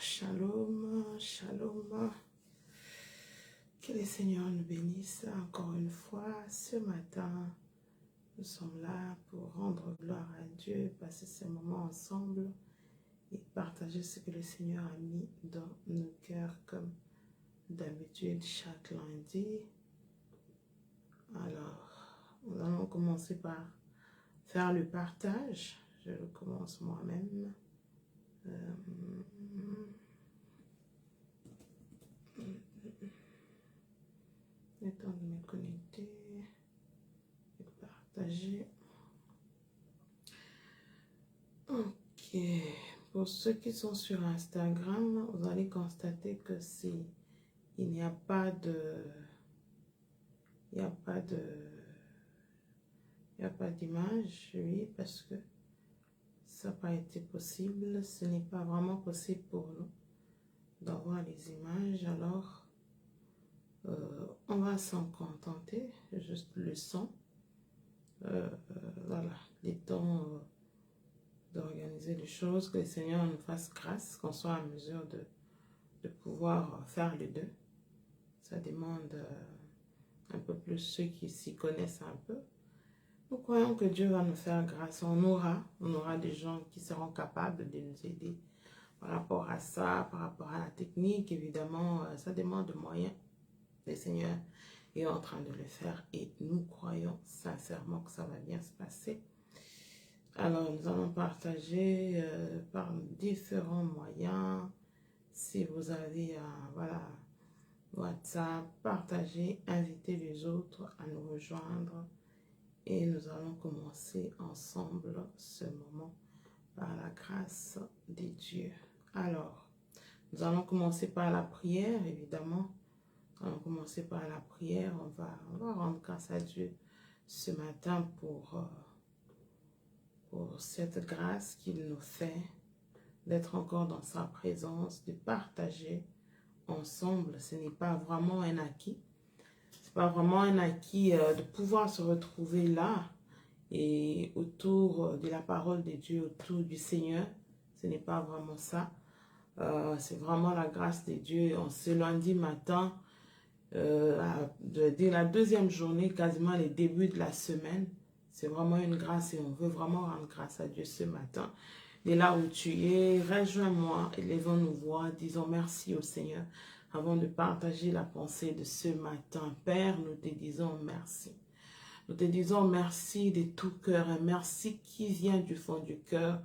Shalom, shalom. Que le Seigneur nous bénisse encore une fois ce matin. Nous sommes là pour rendre gloire à Dieu, passer ces moments ensemble et partager ce que le Seigneur a mis dans nos cœurs comme d'habitude chaque lundi. Alors, nous allons commencer par faire le partage. Je le commence moi-même. Le temps de me connecter et partager. Ok. Pour ceux qui sont sur Instagram, vous allez constater que si il n'y a pas d'image, oui, parce que ça n'a pas été possible. Ce n'est pas vraiment possible pour nous d'avoir les images. Alors, on va s'en contenter, juste le son. Voilà, les temps d'organiser les choses, que le Seigneur nous fasse grâce, qu'on soit en mesure de pouvoir faire les deux. Ça demande un peu plus ceux qui s'y connaissent un peu. Nous croyons que Dieu va nous faire grâce. On aura des gens qui seront capables de nous aider par rapport à ça, par rapport à la technique. Évidemment, ça demande de moyens. Le Seigneur est en train de le faire et nous croyons sincèrement que ça va bien se passer. Alors, nous allons partager par différents moyens. Si vous avez voilà, WhatsApp, partagez, invitez les autres à nous rejoindre. Et nous allons commencer ensemble ce moment par la grâce de Dieu. Alors, nous allons commencer par la prière, évidemment. Nous allons commencer par la prière. On va rendre grâce à Dieu ce matin pour cette grâce qu'il nous fait d'être encore dans sa présence, de partager ensemble. Ce n'est pas vraiment un acquis. Ce n'est pas vraiment un acquis de pouvoir se retrouver là et autour de la parole de Dieu, autour du Seigneur. Ce n'est pas vraiment ça. C'est vraiment la grâce de Dieu. En ce lundi matin, de la deuxième journée, quasiment les débuts de la semaine, c'est vraiment une grâce et on veut vraiment rendre grâce à Dieu ce matin. Et là où tu es, rejoins-moi, élevons nos voix, disons merci au Seigneur avant de partager la pensée de ce matin. Père, nous te disons merci. Nous te disons merci de tout cœur, un merci qui vient du fond du cœur.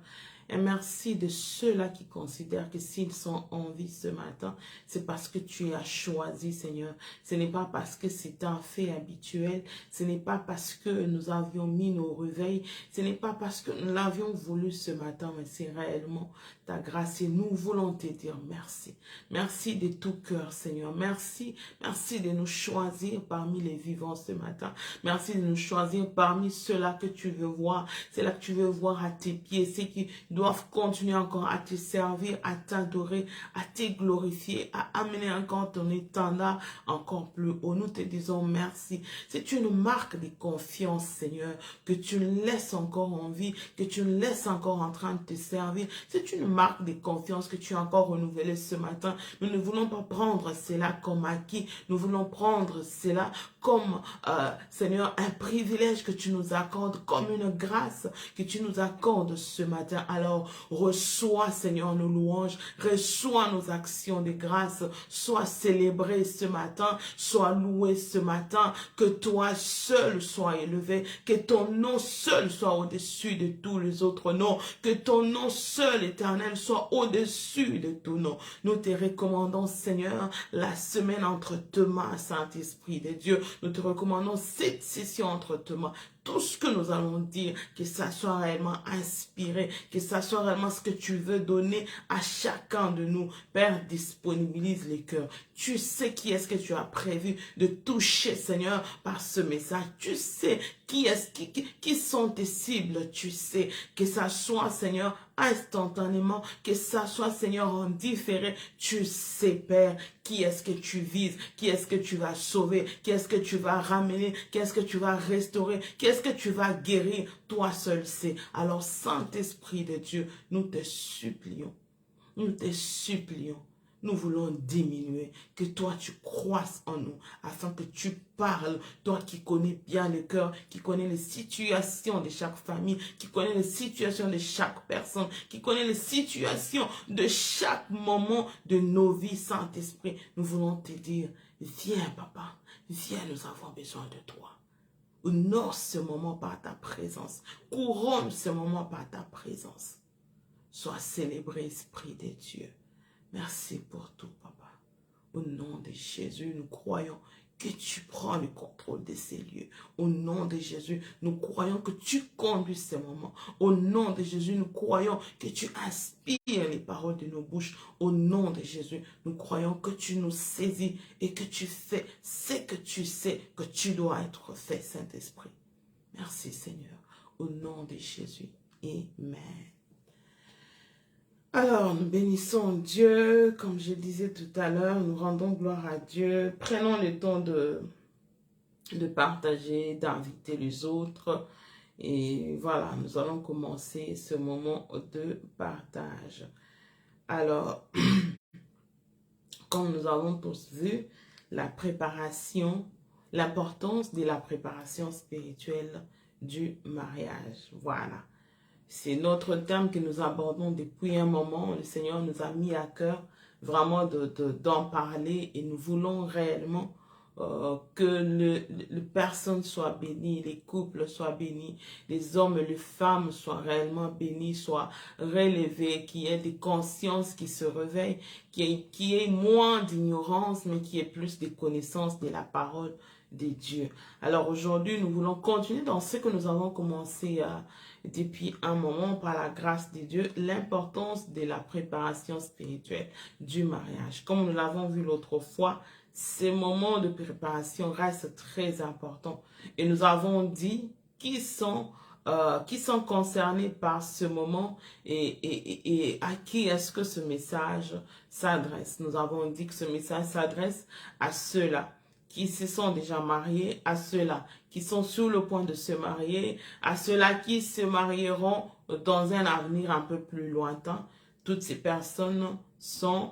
Un merci de ceux-là qui considèrent que s'ils sont en vie ce matin, c'est parce que tu as choisi, Seigneur. Ce n'est pas parce que c'est un fait habituel. Ce n'est pas parce que nous avions mis nos réveils. Ce n'est pas parce que nous l'avions voulu ce matin, mais c'est réellement ta grâce. Et nous voulons te dire merci. Merci de tout cœur, Seigneur. Merci. Merci de nous choisir parmi les vivants ce matin. Merci de nous choisir parmi ceux-là que tu veux voir. C'est là que tu veux voir à tes pieds. Ceux qui doivent continuer encore à te servir, à t'adorer, à te glorifier, à amener encore ton étendard encore plus haut. Nous te disons merci. C'est une marque de confiance, Seigneur, que tu laisses encore en vie, que tu laisses encore en train de te servir. C'est une marque de confiance que tu as encore renouvelée ce matin. Nous ne voulons pas prendre cela comme acquis. Nous voulons prendre cela comme, Seigneur, un privilège que tu nous accordes, comme une grâce que tu nous accordes ce matin. Alors, reçois, Seigneur, nos louanges, reçois nos actions de grâce, sois célébré ce matin, sois loué ce matin, que toi seul sois élevé, que ton nom seul soit au-dessus de tous les autres noms, que ton nom seul, Éternel, soit au-dessus de tout nom. Nous te recommandons, Seigneur, la semaine entre tes mains, Saint-Esprit de Dieu. Nous te recommandons cette session entre tes mains. Tout ce que nous allons dire, que ça soit réellement inspiré, que ça soit réellement ce que tu veux donner à chacun de nous. Père, disponibilise les cœurs. Tu sais qui est-ce que tu as prévu de toucher, Seigneur, par ce message. Tu sais qui sont tes cibles. Tu sais que ça soit, Seigneur, instantanément, que ça soit, Seigneur, en différé. Tu sais, Père, qui est-ce que tu vises, qui est-ce que tu vas sauver, qui est-ce que tu vas ramener, qui est-ce que tu vas restaurer, qui est-ce que tu vas guérir. Toi seul sais. Alors, Saint-Esprit de Dieu, nous te supplions Nous te supplions. Nous voulons diminuer, que toi tu croisses en nous, afin que tu parles, toi qui connais bien le cœur, qui connais les situations de chaque famille, qui connais les situations de chaque personne, qui connais les situations de chaque moment de nos vies, Saint-Esprit. Nous voulons te dire, viens papa, viens, nous avons besoin de toi. Honore ce moment par ta présence, couronne ce moment par ta présence. Sois célébré, Esprit de Dieu. Merci pour tout, papa. Au nom de Jésus, nous croyons que tu prends le contrôle de ces lieux. Au nom de Jésus, nous croyons que tu conduis ces moments. Au nom de Jésus, nous croyons que tu inspires les paroles de nos bouches. Au nom de Jésus, nous croyons que tu nous saisis et que tu fais ce que tu sais que tu dois être fait, Saint-Esprit. Merci, Seigneur. Au nom de Jésus. Amen. Alors, nous bénissons Dieu, comme je disais tout à l'heure, nous rendons gloire à Dieu. Prenons le temps de partager, d'inviter les autres. Et voilà, nous allons commencer ce moment de partage. Alors, comme nous avons tous vu, la préparation, l'importance de la préparation spirituelle du mariage. Voilà. C'est notre thème que nous abordons depuis un moment. Le Seigneur nous a mis à cœur vraiment d'en parler et nous voulons réellement que les personnes soient bénies, les couples soient bénis, les hommes et les femmes soient réellement bénis, soient relevés, qu'il y ait des consciences qui se réveillent, qu'il y ait moins d'ignorance, mais qu'il y ait plus de connaissances de la parole de Dieu. Alors aujourd'hui, nous voulons continuer dans ce que nous avons commencé depuis un moment par la grâce de Dieu, l'importance de la préparation spirituelle du mariage. Comme nous l'avons vu l'autre fois, ces moments de préparation restent très importants. Et nous avons dit qui sont concernés par ce moment et à qui est-ce que ce message s'adresse. Nous avons dit que ce message s'adresse à ceux-là qui se sont déjà mariés, à ceux-là qui sont sur le point de se marier, à ceux-là qui se marieront dans un avenir un peu plus lointain. Toutes ces personnes ce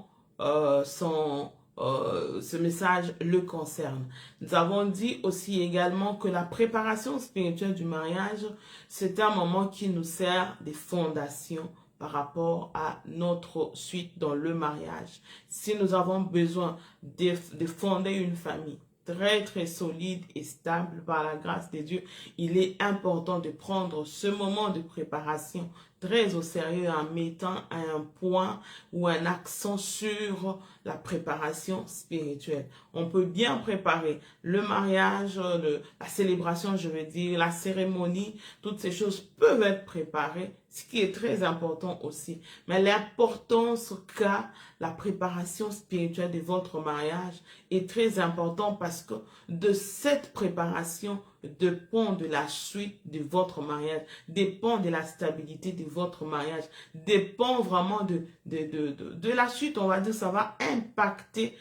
message le concerne. Nous avons dit aussi également que la préparation spirituelle du mariage, c'est un moment qui nous sert des fondations par rapport à notre suite dans le mariage. Si nous avons besoin de fonder une famille très solide et stable par la grâce de Dieu, il est important de prendre ce moment de préparation très au sérieux en mettant un point ou un accent sur la préparation spirituelle. On peut bien préparer le mariage, la célébration, je veux dire, la cérémonie, toutes ces choses peuvent être préparées, ce qui est très important aussi. Mais l'importance qu'a la préparation spirituelle de votre mariage est très important parce que de cette préparation dépend de la suite de votre mariage, dépend de la stabilité de votre mariage, dépend vraiment de la suite, on va dire, ça va impacter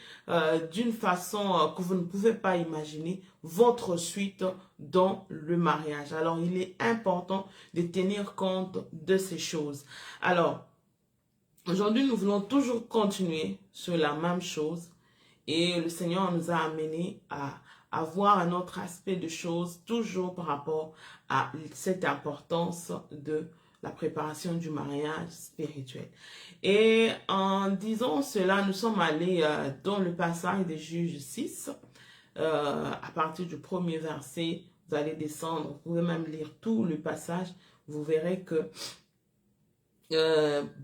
d'une façon que vous ne pouvez pas imaginer votre suite dans le mariage. Alors, il est important de tenir compte de ces choses. Alors, aujourd'hui, nous voulons toujours continuer sur la même chose et le Seigneur nous a amenés à voir un autre aspect de choses, toujours par rapport à cette importance de la préparation du mariage spirituel. Et en disant cela, nous sommes allés dans le passage des Juges 6, à partir du premier verset, vous allez descendre, vous pouvez même lire tout le passage, vous verrez que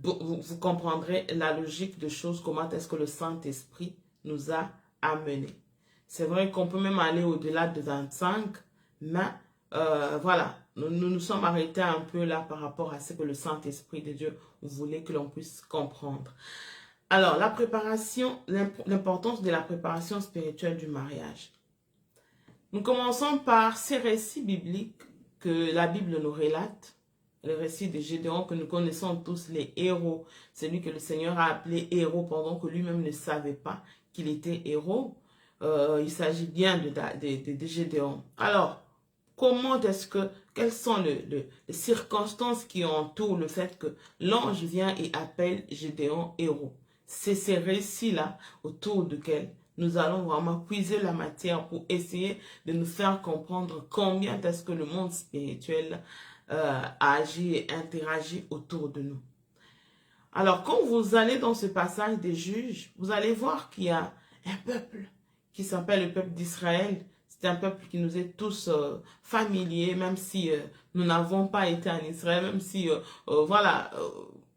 vous comprendrez la logique de choses, comment est-ce que le Saint-Esprit nous a amenés. C'est vrai qu'on peut même aller au-delà de 25, mais voilà, nous sommes arrêtés un peu là par rapport à ce que le Saint-Esprit de Dieu voulait que l'on puisse comprendre. Alors, la préparation, l'importance de la préparation spirituelle du mariage. Nous commençons par ces récits bibliques que la Bible nous relate. Le récit de Gédéon que nous connaissons tous, les héros. Celui que le Seigneur a appelé héros pendant que lui-même ne savait pas qu'il était héros. Il s'agit bien de Gédéon. Alors, Comment est-ce que, quelles sont les circonstances qui entourent le fait que l'ange vient et appelle Gédéon héros? C'est ces récits-là autour duquel nous allons vraiment puiser la matière pour essayer de nous faire comprendre combien est-ce que le monde spirituel agit et interagit autour de nous. Alors, quand vous allez dans ce passage des juges, vous allez voir qu'il y a un peuple qui s'appelle le peuple d'Israël. C'est un peuple qui nous est tous familier, même si nous n'avons pas été en Israël, même si, voilà,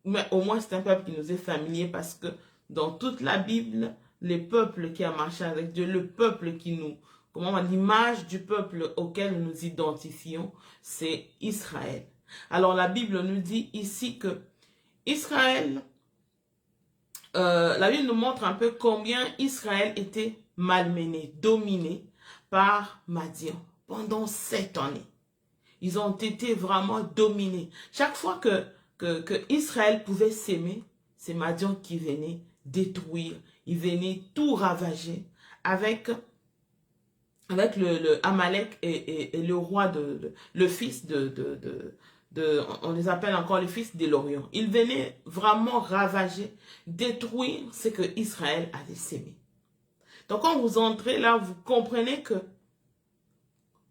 mais au moins c'est un peuple qui nous est familier parce que dans toute la Bible, les peuples qui ont marché avec Dieu, le peuple qui nous, comment l'image du peuple auquel nous nous identifions, c'est Israël. Alors la Bible nous dit ici que Israël, la Bible nous montre un peu combien Israël était malmené, dominé par Madian pendant 7 années. Ils ont été vraiment dominés. Chaque fois que Israël pouvait s'aimer, c'est Madian qui venait détruire, il venait tout ravager avec le Amalek et le roi, le fils on les appelle encore les fils de l'Orient. Ils venaient vraiment ravager, détruire ce que Israël avait sémé. Donc quand vous entrez là, vous comprenez que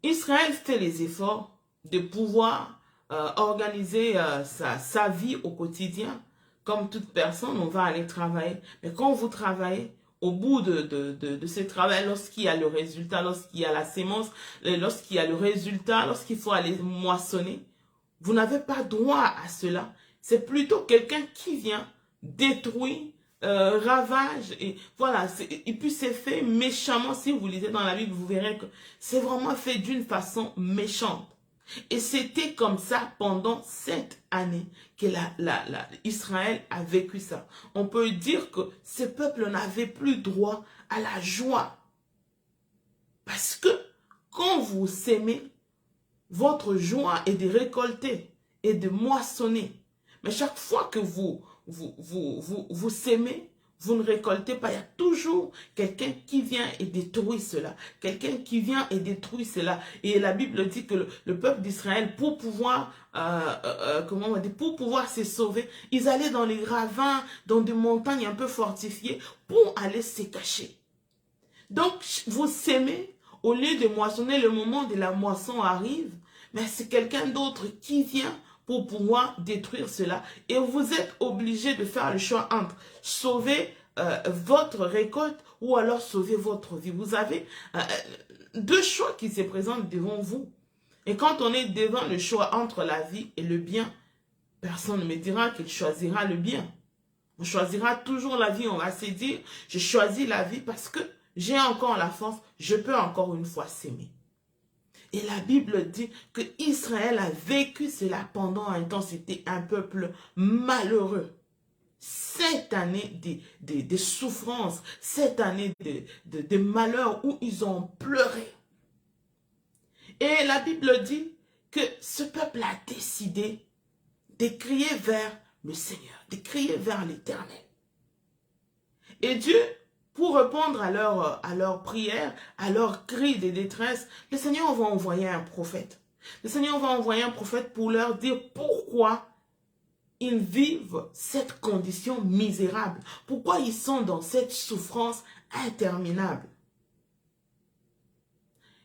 Israël fait les efforts de pouvoir organiser sa vie au quotidien. Comme toute personne, on va aller travailler. Mais quand vous travaillez, au bout de ce travail, lorsqu'il y a le résultat, lorsqu'il y a la sémence, lorsqu'il y a le résultat, lorsqu'il faut aller moissonner, vous n'avez pas droit à cela. C'est plutôt quelqu'un qui vient détruire, ravage. Et voilà, et puis c'est fait méchamment. Si vous lisez dans la Bible, vous verrez que c'est vraiment fait d'une façon méchante. Et c'était comme ça pendant 7 années que Israël a vécu ça. On peut dire que ce peuple n'avait plus droit à la joie. Parce que quand vous s'aimez, votre joie est de récolter et de moissonner. Mais chaque fois que vous s'aimez, vous ne récoltez pas. Il y a toujours quelqu'un qui vient et détruit cela. Quelqu'un qui vient et détruit cela. Et la Bible dit que le peuple d'Israël, pour pouvoir, comment on va dire, pour pouvoir se sauver, ils allaient dans les ravins, dans des montagnes un peu fortifiées, pour aller se cacher. Donc, vous s'aimez, au lieu de moissonner, le moment de la moisson arrive, mais c'est quelqu'un d'autre qui vient pour pouvoir détruire cela. Et vous êtes obligé de faire le choix entre sauver votre récolte ou alors sauver votre vie. Vous avez deux choix qui se présentent devant vous. Et quand on est devant le choix entre la vie et le bien, personne ne me dira qu'il choisira le bien. On choisira toujours la vie. On va se dire, je choisis la vie parce que j'ai encore la force, je peux encore une fois s'aimer. Et la Bible dit que Israël a vécu cela pendant un temps. C'était un peuple malheureux. 7 années de souffrance, 7 années de malheur où ils ont pleuré. Et la Bible dit que ce peuple a décidé de crier vers le Seigneur, de crier vers l'Éternel. Et Dieu, pour répondre à leur prière, à leur cri de détresse, le Seigneur va envoyer un prophète. Le Seigneur va envoyer un prophète pour leur dire pourquoi ils vivent cette condition misérable. Pourquoi ils sont dans cette souffrance interminable.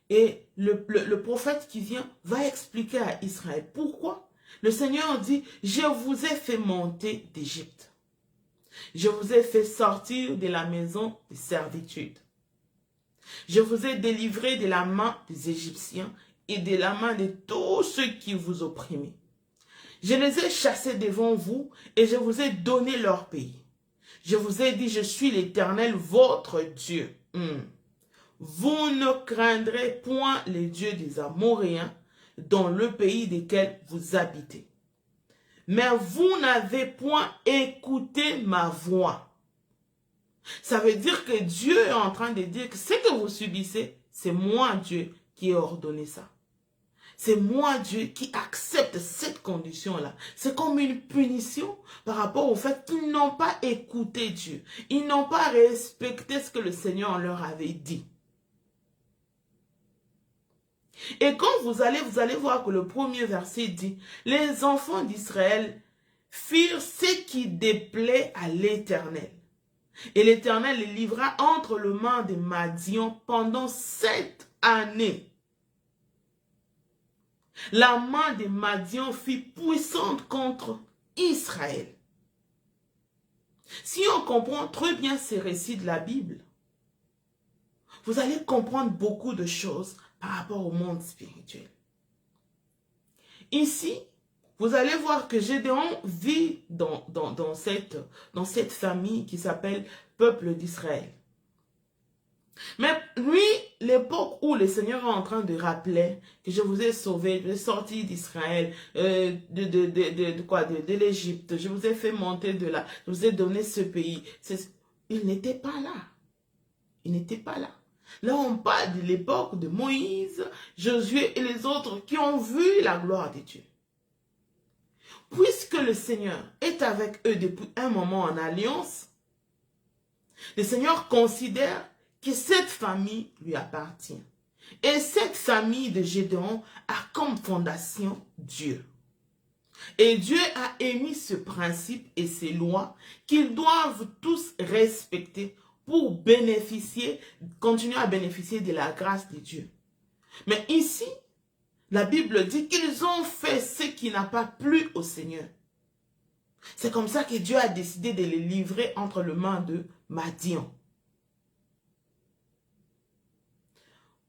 Et le prophète qui vient va expliquer à Israël pourquoi. Le Seigneur dit, je vous ai fait monter d'Égypte. Je vous ai fait sortir de la maison de servitude. Je vous ai délivré de la main des Égyptiens et de la main de tous ceux qui vous opprimaient. Je les ai chassés devant vous et je vous ai donné leur pays. Je vous ai dit, je suis l'Éternel, votre Dieu. Vous ne craindrez point les dieux des Amoréens dans le pays desquels vous habitez. Mais vous n'avez point écouté ma voix. Ça veut dire que Dieu est en train de dire que ce que vous subissez, c'est moi Dieu qui ai ordonné ça. C'est moi Dieu qui accepte cette condition-là. C'est comme une punition par rapport au fait qu'ils n'ont pas écouté Dieu. Ils n'ont pas respecté ce que le Seigneur leur avait dit. Et quand vous allez voir que le premier verset dit, les enfants d'Israël firent ce qui déplaît à l'Éternel. Et l'Éternel les livra entre les mains des Madians pendant 7 années. La main des Madians fut puissante contre Israël. Si on comprend très bien ces récits de la Bible, vous allez comprendre beaucoup de choses par rapport au monde spirituel. Ici, vous allez voir que Gédéon vit dans cette famille qui s'appelle peuple d'Israël. Mais lui, l'époque où le Seigneur est en train de rappeler que je vous ai sauvé, je vous ai sorti d'Israël, de l'Égypte, je vous ai fait monter de là, je vous ai donné ce pays. Il n'était pas là. Il n'était pas là. Là, on parle de l'époque de Moïse, Josué et les autres qui ont vu la gloire de Dieu. Puisque le Seigneur est avec eux depuis un moment en alliance, le Seigneur considère que cette famille lui appartient. Et cette famille de Gédéon a comme fondation Dieu. Et Dieu a émis ce principe et ces lois qu'ils doivent tous respecter pour continuer à bénéficier de la grâce de Dieu. Mais ici, la Bible dit qu'ils ont fait ce qui n'a pas plu au Seigneur. C'est comme ça que Dieu a décidé de les livrer entre les mains de Madian.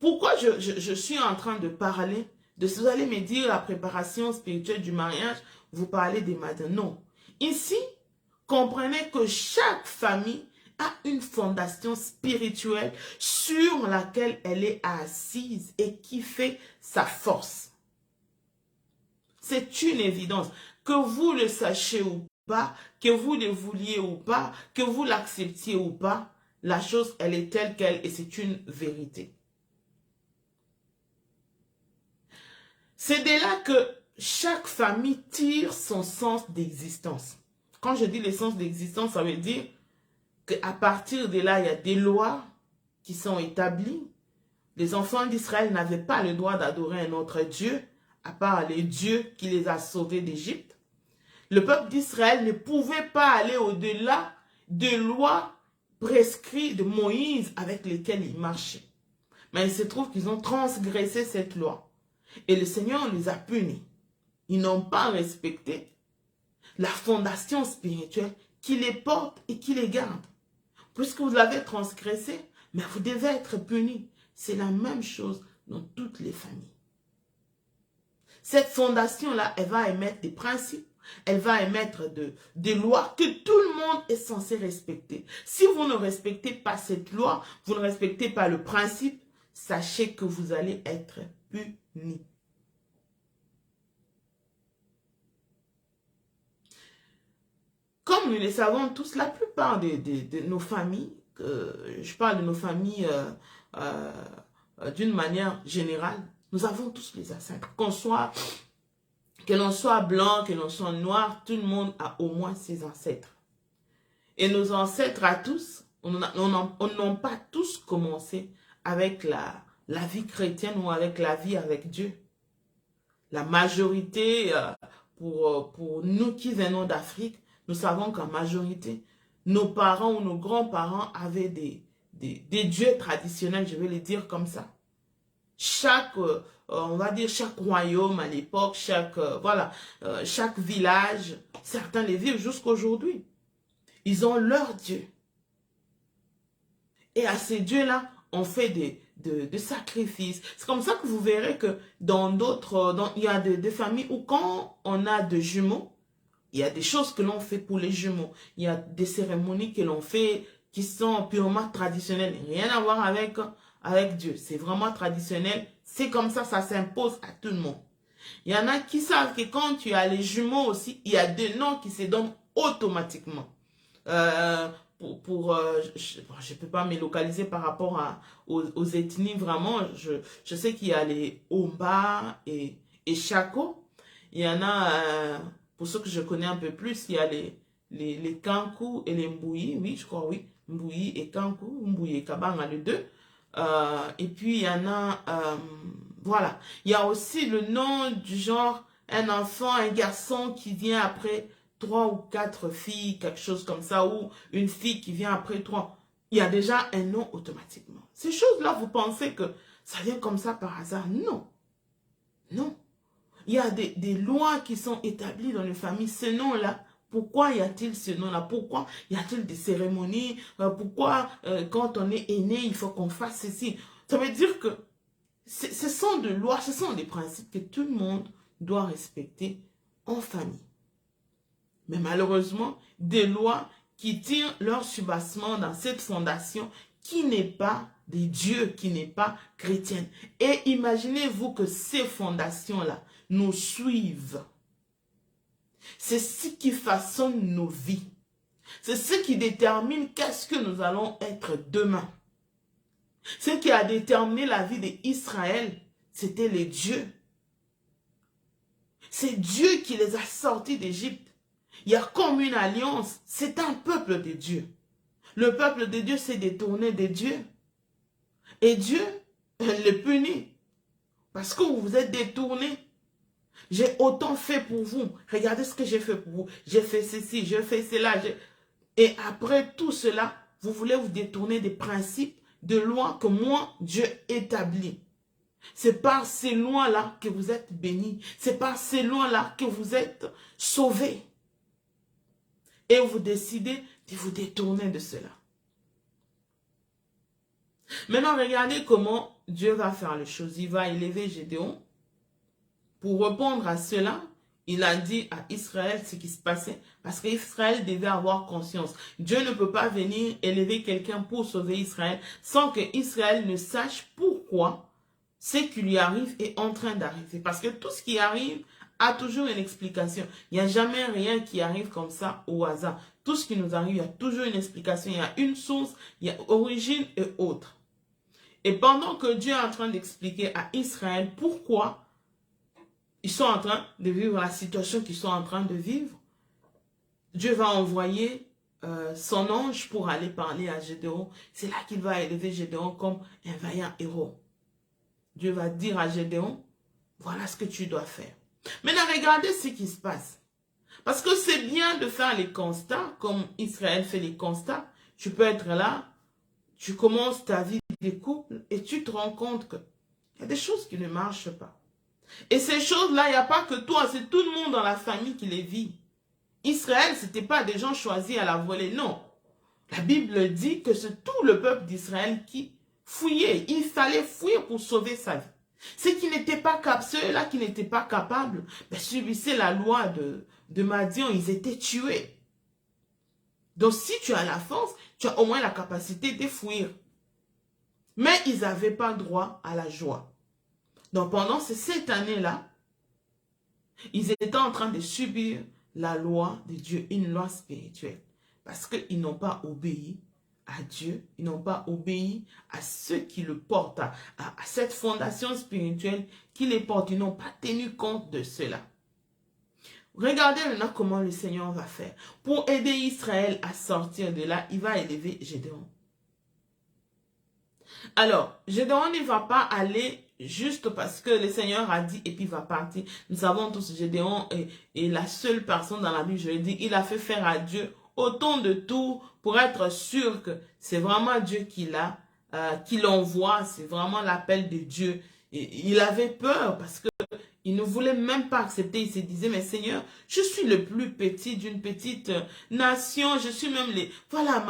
Pourquoi je suis en train de parler de ce, vous allez me dire la préparation spirituelle du mariage, vous parlez des Madian. Non. Ici, comprenez que chaque famille a une fondation spirituelle sur laquelle elle est assise et qui fait sa force. C'est une évidence. Que vous le sachiez ou pas, que vous le vouliez ou pas, que vous l'acceptiez ou pas, la chose, elle est telle qu'elle et c'est une vérité. C'est de là que chaque famille tire son sens d'existence. Quand je dis le sens d'existence, ça veut dire qu'à partir de là, il y a des lois qui sont établies. Les enfants d'Israël n'avaient pas le droit d'adorer un autre Dieu, à part les dieux qui les a sauvés d'Égypte. Le peuple d'Israël ne pouvait pas aller au-delà des lois prescrites de Moïse avec lesquelles ils marchaient. Mais il se trouve qu'ils ont transgressé cette loi. Et le Seigneur les a punis. Ils n'ont pas respecté la fondation spirituelle qui les porte et qui les garde. Puisque vous l'avez transgressé, mais vous devez être punis. C'est la même chose dans toutes les familles. Cette fondation-là, elle va émettre des principes, elle va émettre des lois que tout le monde est censé respecter. Si vous ne respectez pas cette loi, vous ne respectez pas le principe, sachez que vous allez être punis. Comme nous le savons tous, la plupart de nos familles, je parle de nos familles d'une manière générale, nous avons tous les ancêtres. Que l'on soit blanc, que l'on soit noir, tout le monde a au moins ses ancêtres. Et nos ancêtres à tous, on n'a pas tous commencé avec la vie chrétienne ou avec la vie avec Dieu. La majorité, pour nous qui venons d'Afrique, nous savons qu'en majorité, nos parents ou nos grands-parents avaient des dieux traditionnels, je vais les dire comme ça. On va dire chaque royaume à l'époque, chaque village, certains les vivent jusqu'aujourd'hui. Ils ont leur Dieu. Et à ces dieux-là, on fait des sacrifices. C'est comme ça que vous verrez que il y a des familles où quand on a des jumeaux, il y a des choses que l'on fait pour les jumeaux. Il y a des cérémonies que l'on fait qui sont purement traditionnelles. Rien à voir avec Dieu. C'est vraiment traditionnel. C'est comme ça, ça s'impose à tout le monde. Il y en a qui savent que quand tu as les jumeaux aussi, il y a des noms qui se donnent automatiquement. Je ne peux pas me localiser par rapport aux ethnies vraiment. Je sais qu'il y a les Omba et Chako. Il y en a, pour ceux que je connais un peu plus, il y a les Kankou et les Mbouyi. Oui, je crois, oui. Mbouyi et Kankou, Mbouyi et Kabanga, les deux. Et puis il y en a Voilà. Il y a aussi le nom du genre, un enfant, un garçon qui vient après 3 ou 4 filles, quelque chose comme ça, ou une fille qui vient après 3. Il y a déjà un nom automatiquement. Ces choses-là, vous pensez que ça vient comme ça par hasard? Non. Non. Il y a des lois qui sont établies dans les familles. Ce nom-là, pourquoi y a-t-il ce nom-là? Pourquoi y a-t-il des cérémonies? Pourquoi quand on est aîné, il faut qu'on fasse ceci? Ça veut dire que ce sont des lois, ce sont des principes que tout le monde doit respecter en famille. Mais malheureusement, des lois qui tirent leur soubassement dans cette fondation qui n'est pas des dieux, qui n'est pas chrétienne. Et imaginez-vous que ces fondations-là nous suivent. C'est ce qui façonne nos vies. C'est ce qui détermine qu'est-ce que nous allons être demain. Ce qui a déterminé la vie d'Israël, c'était les dieux. C'est Dieu qui les a sortis d'Égypte. Il y a comme une alliance. C'est un peuple de Dieu. Le peuple de Dieu s'est détourné de Dieu. Et Dieu les punit. Parce que vous vous êtes détournés. J'ai autant fait pour vous. Regardez ce que j'ai fait pour vous. J'ai fait ceci, j'ai fait cela. Et après tout cela, vous voulez vous détourner des principes, de lois que moi, Dieu établit. C'est par ces lois-là que vous êtes bénis. C'est par ces lois-là que vous êtes sauvés. Et vous décidez de vous détourner de cela. Maintenant, regardez comment Dieu va faire les choses. Il va élever Gédéon. Pour répondre à cela, il a dit à Israël ce qui se passait. Parce qu'Israël devait avoir conscience. Dieu ne peut pas venir élever quelqu'un pour sauver Israël sans que Israël ne sache pourquoi ce qui lui arrive est en train d'arriver. Parce que tout ce qui arrive a toujours une explication. Il n'y a jamais rien qui arrive comme ça au hasard. Tout ce qui nous arrive, il y a toujours une explication. Il y a une source, il y a origine et autre. Et pendant que Dieu est en train d'expliquer à Israël pourquoi ils sont en train de vivre la situation qu'ils sont en train de vivre, Dieu va envoyer son ange pour aller parler à Gédéon. C'est là qu'il va élever Gédéon comme un vaillant héros. Dieu va dire à Gédéon, voilà ce que tu dois faire. Maintenant, regardez ce qui se passe. Parce que c'est bien de faire les constats, comme Israël fait les constats. Tu peux être là, tu commences ta vie de couple et tu te rends compte qu'il y a des choses qui ne marchent pas. Et ces choses-là, il n'y a pas que toi, c'est tout le monde dans la famille qui les vit. Israël, ce n'était pas des gens choisis à la volée, non. La Bible dit que c'est tout le peuple d'Israël qui fouillait. Il fallait fouiller pour sauver sa vie. Ceux qui n'étaient pas capables, ceux-là qui n'étaient pas capables, subissaient la loi de Madian, ils étaient tués. Donc si tu as la force, tu as au moins la capacité de fuir. Mais ils n'avaient pas droit à la joie. Donc pendant ces 7 années-là, ils étaient en train de subir la loi de Dieu, une loi spirituelle. Parce qu'ils n'ont pas obéi à Dieu, ils n'ont pas obéi à ceux qui le portent, à cette fondation spirituelle qui les porte. Ils n'ont pas tenu compte de cela. Regardez maintenant comment le Seigneur va faire. Pour aider Israël à sortir de là, il va élever Gédéon. Alors, Gédéon ne va pas aller juste parce que le Seigneur a dit et puis il va partir. Nous savons tous, Gédéon est la seule personne dans la Bible, je l'ai dit, il a fait faire à Dieu autant de tout pour être sûr que c'est vraiment Dieu qui l'envoie, c'est vraiment l'appel de Dieu. Et il avait peur parce que il ne voulait même pas accepter. Il se disait, mais Seigneur, je suis le plus petit d'une petite nation. Je suis même voilà,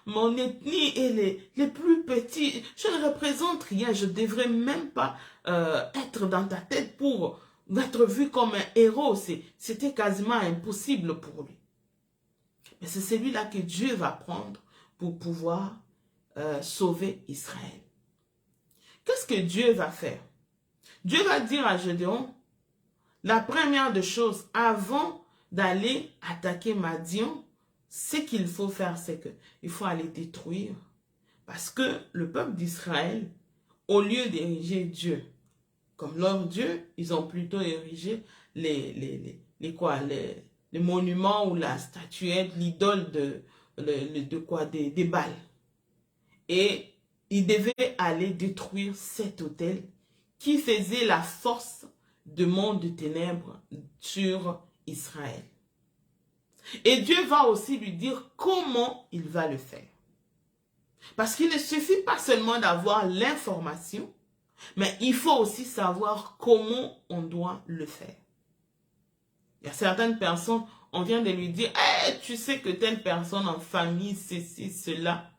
mon ethnie est les plus petits. Je ne représente rien. Je ne devrais même pas être dans ta tête pour être vu comme un héros. C'était quasiment impossible pour lui. Mais c'est celui-là que Dieu va prendre pour pouvoir sauver Israël. Qu'est-ce que Dieu va faire? Dieu va dire à Gédéon, la première des choses, avant d'aller attaquer Madian, ce qu'il faut faire, c'est qu'il faut aller détruire. Parce que le peuple d'Israël, au lieu d'ériger Dieu comme leur Dieu, ils ont plutôt érigé les monuments ou la statuette, l'idole des Baals. Et ils devaient aller détruire cet autel qui faisait la force de monde de ténèbres sur Israël. Et Dieu va aussi lui dire comment il va le faire. Parce qu'il ne suffit pas seulement d'avoir l'information, mais il faut aussi savoir comment on doit le faire. Il y a certaines personnes, on vient de lui dire, hey, tu sais que telle personne en famille, ceci, cela.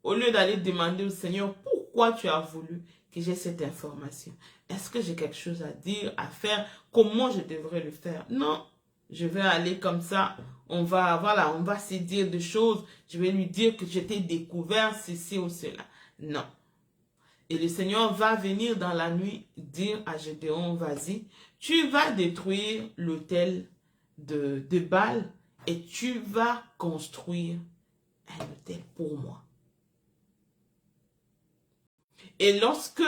Au lieu d'aller demander au Seigneur, pourquoi tu as voulu que j'ai cette information? Est-ce que j'ai quelque chose à dire, à faire? Comment je devrais le faire? Non, je vais aller comme ça. On va se dire des choses. Je vais lui dire que je t'ai découvert ceci ou cela. Non. Et le Seigneur va venir dans la nuit dire à Gédéon, vas-y, tu vas détruire l'autel de Baal et tu vas construire un autel pour moi. Et lorsque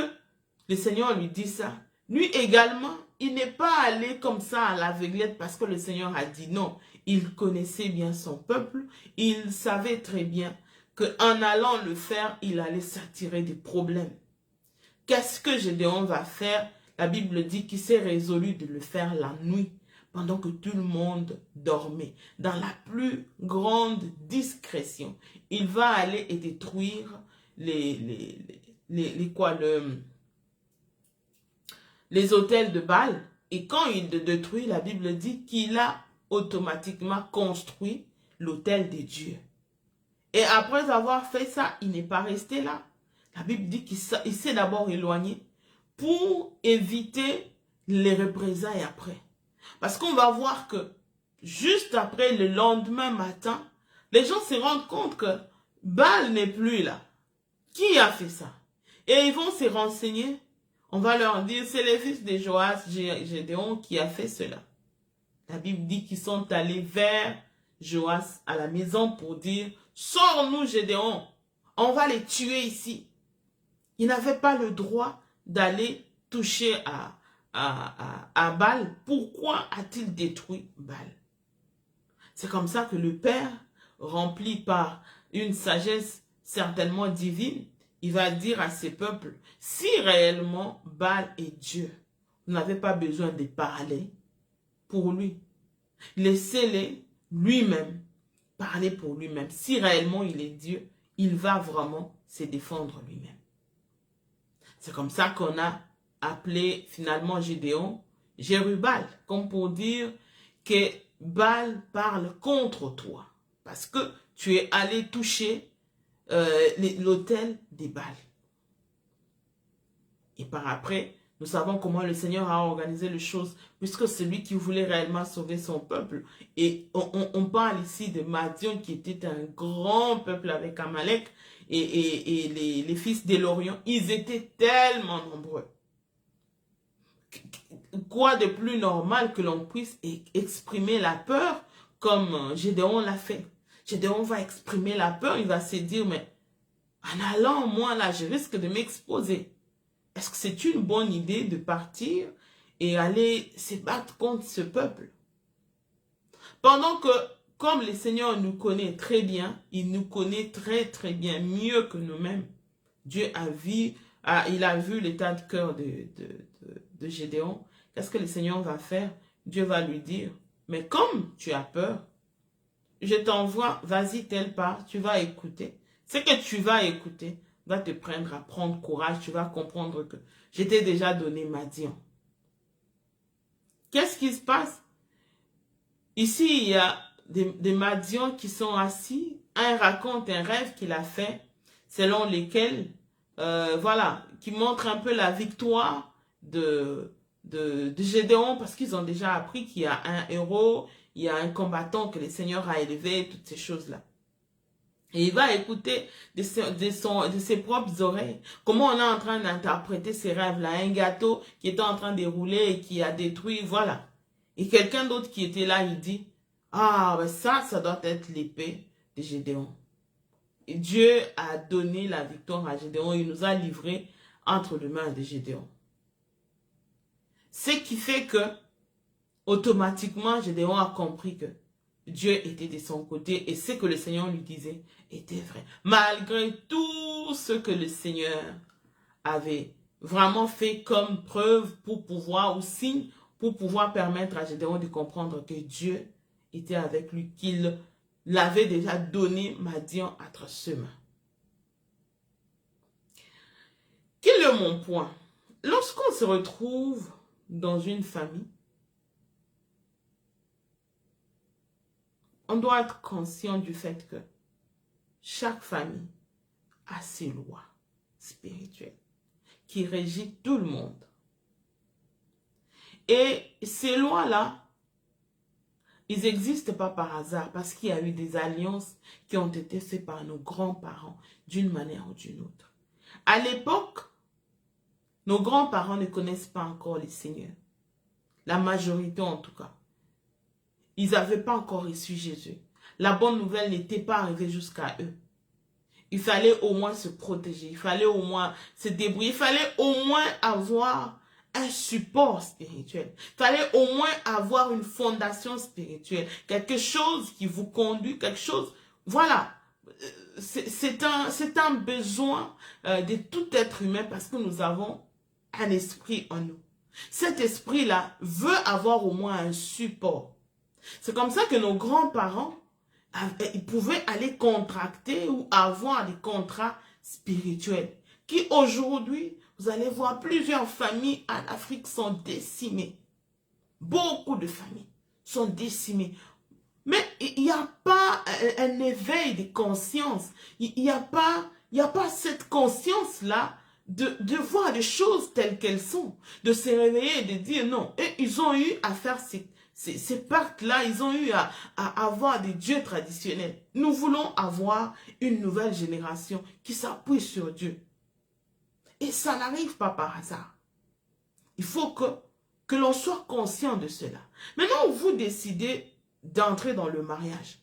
le Seigneur lui dit ça, lui également, il n'est pas allé comme ça à l'aveuglette parce que le Seigneur a dit non. Il connaissait bien son peuple, il savait très bien qu'en allant le faire, il allait s'attirer des problèmes. Qu'est-ce que Gédéon va faire? La Bible dit qu'il s'est résolu de le faire la nuit, pendant que tout le monde dormait, dans la plus grande discrétion. Il va aller et détruire les autels de Baal. Et quand il le détruit, la Bible dit qu'il a automatiquement construit l'autel de Dieu. Et après avoir fait ça, il n'est pas resté là. La Bible dit qu'il s'est d'abord éloigné pour éviter les représailles après. Parce qu'on va voir que juste après, le lendemain matin, les gens se rendent compte que Baal n'est plus là. Qui a fait ça? Et ils vont se renseigner. On va leur dire, c'est les fils de Joas, Gédéon, qui a fait cela. La Bible dit qu'ils sont allés vers Joas à la maison pour dire, sors-nous Gédéon, on va les tuer ici. Il n'avait pas le droit d'aller toucher à Baal. Pourquoi a-t-il détruit Baal? C'est comme ça que le Père, rempli par une sagesse certainement divine, il va dire à ses peuples, si réellement Baal est Dieu, vous n'avez pas besoin de parler pour lui. Laissez-le lui-même parler pour lui-même. Si réellement il est Dieu, il va vraiment se défendre lui-même. C'est comme ça qu'on a appelé finalement Gédéon Jérubal, comme pour dire que Baal parle contre toi, parce que tu es allé toucher l'autel des Baal. Et par après, nous savons comment le Seigneur a organisé les choses, puisque c'est lui qui voulait réellement sauver son peuple. Et on parle ici de Madian, qui était un grand peuple avec Amalek, et les fils de l'Orient, ils étaient tellement nombreux. Quoi de plus normal que l'on puisse exprimer la peur comme Gédéon l'a fait? Gédéon va exprimer la peur, il va se dire, mais en allant, moi là, je risque de m'exposer. Est-ce que c'est une bonne idée de partir et aller se battre contre ce peuple? Pendant que, comme le Seigneur nous connaît très bien, il nous connaît très très bien, mieux que nous-mêmes. Dieu il a vu l'état de cœur de Gédéon. Qu'est-ce que le Seigneur va faire? Dieu va lui dire, mais comme tu as peur, je t'envoie, vas-y telle part, tu vas écouter. Ce que tu vas écouter va te prendre à prendre courage, tu vas comprendre que je t'ai déjà donné Madian. Qu'est-ce qui se passe? Ici, il y a des Madians qui sont assis. Un raconte un rêve qu'il a fait, selon lesquels, voilà, qui montre un peu la victoire de Gédéon, parce qu'ils ont déjà appris qu'il y a un héros, il y a un combattant que le Seigneur a élevé, toutes ces choses-là. Et il va écouter de ses propres oreilles comment on est en train d'interpréter ces rêves-là. Un gâteau qui était en train de rouler et qui a détruit, voilà. Et quelqu'un d'autre qui était là, il dit, ah, ben ça doit être l'épée de Gédéon. Et Dieu a donné la victoire à Gédéon, il nous a livrés entre les mains de Gédéon. Ce qui fait que, automatiquement, Gédéon a compris que Dieu était de son côté et ce que le Seigneur lui disait était vrai. Malgré tout ce que le Seigneur avait vraiment fait comme preuve pour pouvoir, ou signe, pour pouvoir permettre à Gédéon de comprendre que Dieu était avec lui, qu'il l'avait déjà donné Madian à ses mains. Quel est mon point? Lorsqu'on se retrouve dans une famille, on doit être conscient du fait que chaque famille a ses lois spirituelles qui régissent tout le monde. Et ces lois-là, ils n'existent pas par hasard parce qu'il y a eu des alliances qui ont été faites par nos grands-parents d'une manière ou d'une autre. À l'époque, nos grands-parents ne connaissent pas encore les seigneurs. La majorité en tout cas. Ils n'avaient pas encore reçu Jésus. La bonne nouvelle n'était pas arrivée jusqu'à eux. Il fallait au moins se protéger. Il fallait au moins se débrouiller. Il fallait au moins avoir un support spirituel. Il fallait au moins avoir une fondation spirituelle. Quelque chose qui vous conduit, quelque chose... Voilà. C'est un besoin de tout être humain parce que nous avons un esprit en nous. Cet esprit-là veut avoir au moins un support. C'est comme ça que nos grands-parents, ils pouvaient aller contracter ou avoir des contrats spirituels. Qui aujourd'hui, vous allez voir, plusieurs familles en Afrique sont décimées. Beaucoup de familles sont décimées. Mais il n'y a pas un éveil de conscience. Il n'y a pas cette conscience-là de voir les choses telles qu'elles sont. De se réveiller et de dire non. Et ils ont eu à faire ces pactes-là, ils ont eu à avoir des dieux traditionnels. Nous voulons avoir une nouvelle génération qui s'appuie sur Dieu. Et ça n'arrive pas par hasard. Il faut que l'on soit conscient de cela. Maintenant, vous décidez d'entrer dans le mariage.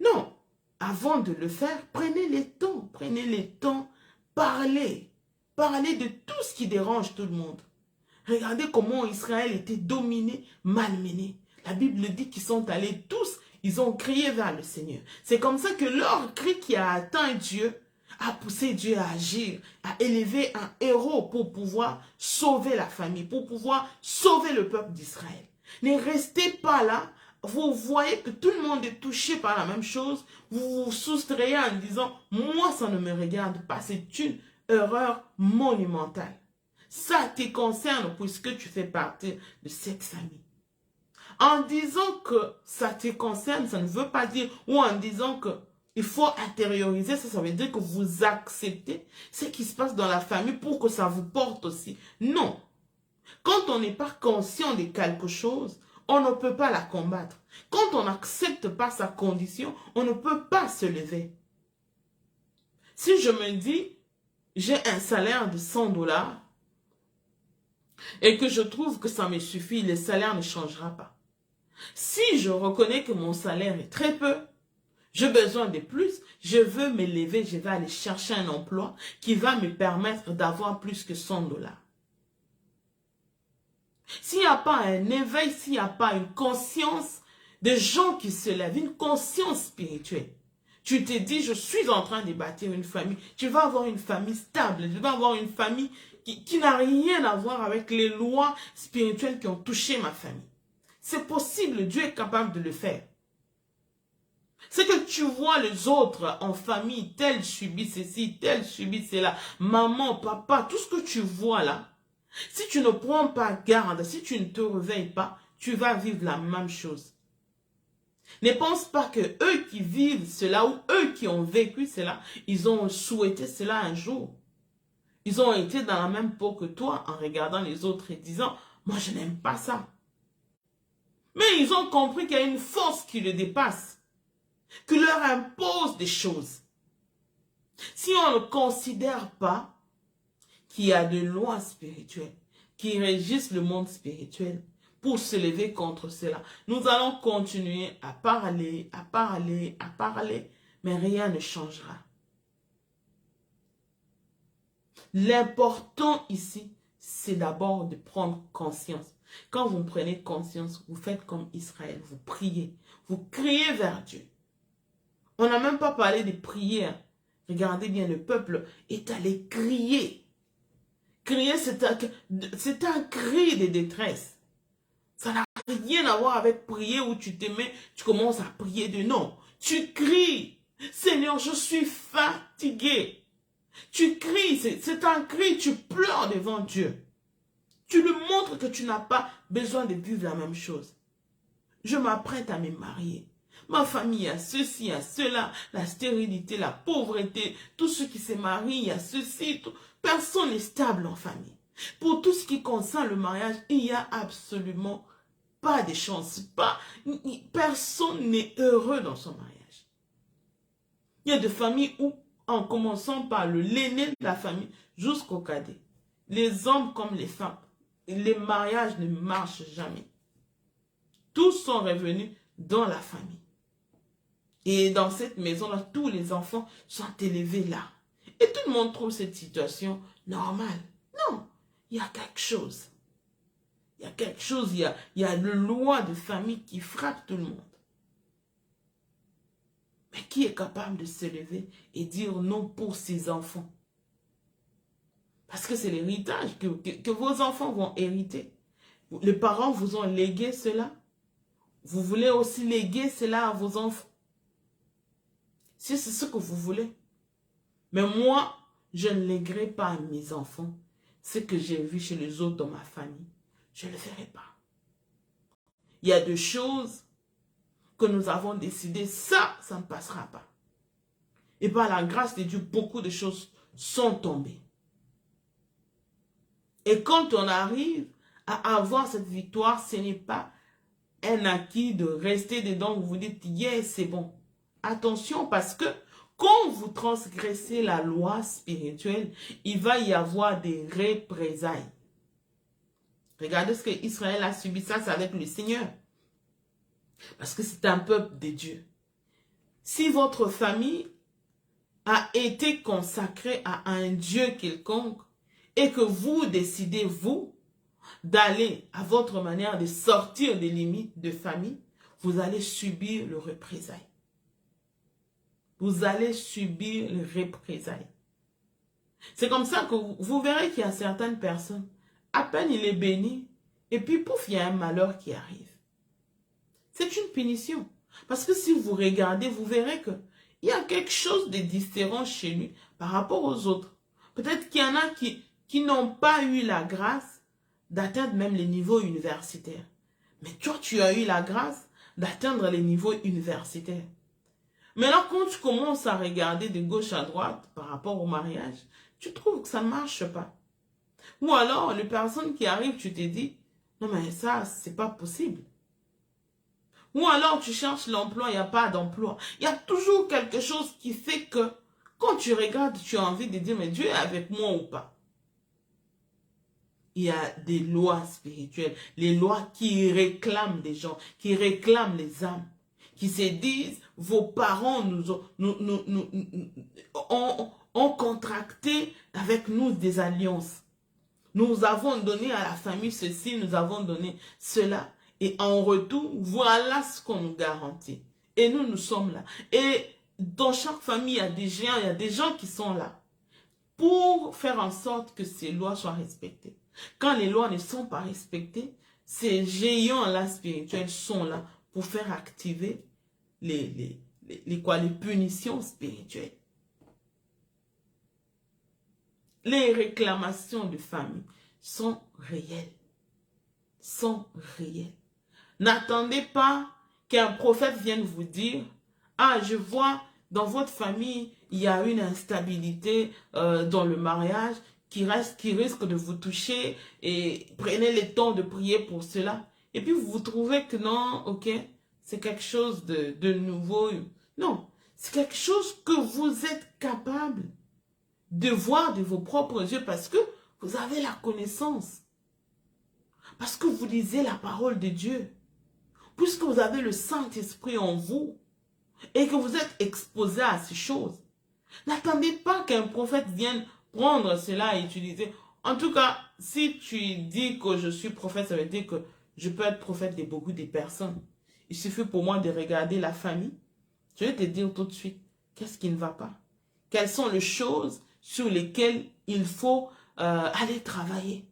Non, avant de le faire, prenez le temps, parlez de tout ce qui dérange tout le monde. Regardez comment Israël était dominé, malmené. La Bible dit qu'ils sont allés tous, ils ont crié vers le Seigneur. C'est comme ça que leur cri qui a atteint Dieu a poussé Dieu à agir, à élever un héros pour pouvoir sauver la famille, pour pouvoir sauver le peuple d'Israël. Ne restez pas là. Vous voyez que tout le monde est touché par la même chose. Vous vous soustrayez en disant, moi ça ne me regarde pas. C'est une erreur monumentale. Ça te concerne puisque tu fais partie de cette famille. En disant que ça te concerne, ça ne veut pas dire, ou en disant que il faut intérioriser, ça veut dire que vous acceptez ce qui se passe dans la famille pour que ça vous porte aussi. Non. Quand on n'est pas conscient de quelque chose, on ne peut pas la combattre. Quand on n'accepte pas sa condition, on ne peut pas se lever. Si je me dis, j'ai un salaire de 100 $ et que je trouve que ça me suffit, le salaire ne changera pas. Si je reconnais que mon salaire est très peu, j'ai besoin de plus, je veux me lever, je vais aller chercher un emploi qui va me permettre d'avoir plus que 100 $. S'il n'y a pas un éveil, s'il n'y a pas une conscience de gens qui se lèvent, une conscience spirituelle, tu te dis, je suis en train de bâtir une famille, tu vas avoir une famille stable, tu vas avoir une famille qui n'a rien à voir avec les lois spirituelles qui ont touché ma famille. C'est possible, Dieu est capable de le faire. C'est que tu vois les autres en famille, tel subit ceci, tel subit cela, maman, papa, tout ce que tu vois là, si tu ne prends pas garde, si tu ne te réveilles pas, tu vas vivre la même chose. Ne pense pas que eux qui vivent cela ou eux qui ont vécu cela, ils ont souhaité cela un jour. Ils ont été dans la même peau que toi en regardant les autres et disant, moi je n'aime pas ça. Mais ils ont compris qu'il y a une force qui les dépasse, qui leur impose des choses. Si on ne considère pas qu'il y a des lois spirituelles qui régissent le monde spirituel pour se lever contre cela, nous allons continuer à parler, mais rien ne changera. L'important ici, c'est d'abord de prendre conscience. Quand vous prenez conscience, vous faites comme Israël, vous priez, vous criez vers Dieu. On n'a même pas parlé de prière. Regardez bien, le peuple est allé crier. Crier, c'est un cri de détresse. Ça n'a rien à voir avec prier où tu te mets, tu commences à prier de non. Tu cries, Seigneur, je suis fatigué. Tu cries, c'est un cri, tu pleures devant Dieu. Tu lui montres que tu n'as pas besoin de vivre la même chose. Je m'apprête à me marier. Ma famille a ceci, a cela, la stérilité, la pauvreté, tous ceux qui se marient, il y a ceci, tout. Personne n'est stable en famille. Pour tout ce qui concerne le mariage, il n'y a absolument pas de chance. Personne n'est heureux dans son mariage. Il y a des familles où, en commençant par l'aîné de la famille jusqu'au cadet, les hommes comme les femmes, les mariages ne marchent jamais. Tous sont revenus dans la famille. Et dans cette maison-là, tous les enfants sont élevés là. Et tout le monde trouve cette situation normale. Non, il y a quelque chose. Il y a quelque chose, il y a une loi de famille qui frappe tout le monde. Mais qui est capable de se lever et dire non pour ses enfants? Parce que c'est l'héritage que vos enfants vont hériter. Les parents vous ont légué cela. Vous voulez aussi léguer cela à vos enfants. Si c'est ce que vous voulez. Mais moi, je ne léguerai pas à mes enfants ce que j'ai vu chez les autres dans ma famille. Je ne le ferai pas. Il y a des choses que nous avons décidé, ça ne passera pas. Et par la grâce de Dieu, beaucoup de choses sont tombées. Et quand on arrive à avoir cette victoire, ce n'est pas un acquis de rester dedans, vous vous dites, yes, c'est bon. Attention, parce que quand vous transgressez la loi spirituelle, il va y avoir des représailles. Regardez ce que Israël a subi, ça c'est avec le Seigneur. Parce que c'est un peuple de Dieu. Si votre famille a été consacrée à un Dieu quelconque et que vous décidez, vous, d'aller à votre manière de sortir des limites de famille, vous allez subir le représailles. Vous allez subir le représailles. C'est comme ça que vous verrez qu'il y a certaines personnes, à peine il est béni, et puis pouf, il y a un malheur qui arrive. C'est une punition. Parce que si vous regardez, vous verrez qu'il y a quelque chose de différent chez lui par rapport aux autres. Peut-être qu'il y en a qui n'ont pas eu la grâce d'atteindre même les niveaux universitaires. Mais toi, tu as eu la grâce d'atteindre les niveaux universitaires. Maintenant, quand tu commences à regarder de gauche à droite par rapport au mariage, tu trouves que ça ne marche pas. Ou alors, les personnes qui arrivent, tu te dis, non mais ça, c'est pas possible. Ou alors, tu cherches l'emploi, il n'y a pas d'emploi. Il y a toujours quelque chose qui fait que, quand tu regardes, tu as envie de dire, mais Dieu est avec moi ou pas? Il y a des lois spirituelles, les lois qui réclament des gens, qui réclament les âmes, qui se disent, vos parents ont contracté avec nous des alliances. Nous avons donné à la famille ceci, nous avons donné cela. Et en retour, voilà ce qu'on nous garantit. Et nous sommes là. Et dans chaque famille, il y a des gens qui sont là pour faire en sorte que ces lois soient respectées. Quand les lois ne sont pas respectées, ces géants-là spirituels sont là pour faire activer les punitions spirituelles. Les réclamations de famille sont réelles. N'attendez pas qu'un prophète vienne vous dire, ah, je vois dans votre famille, il y a une instabilité dans le mariage qui risque de vous toucher et prenez le temps de prier pour cela. Et puis vous trouvez que non, ok, c'est quelque chose de nouveau. Non, c'est quelque chose que vous êtes capable de voir de vos propres yeux parce que vous avez la connaissance. Parce que vous lisez la parole de Dieu. Puisque vous avez le Saint-Esprit en vous et que vous êtes exposé à ces choses. N'attendez pas qu'un prophète vienne prendre cela et utiliser. En tout cas, si tu dis que je suis prophète, ça veut dire que je peux être prophète de beaucoup de personnes. Il suffit pour moi de regarder la famille. Je vais te dire tout de suite, qu'est-ce qui ne va pas? Quelles sont les choses sur lesquelles il faut aller travailler.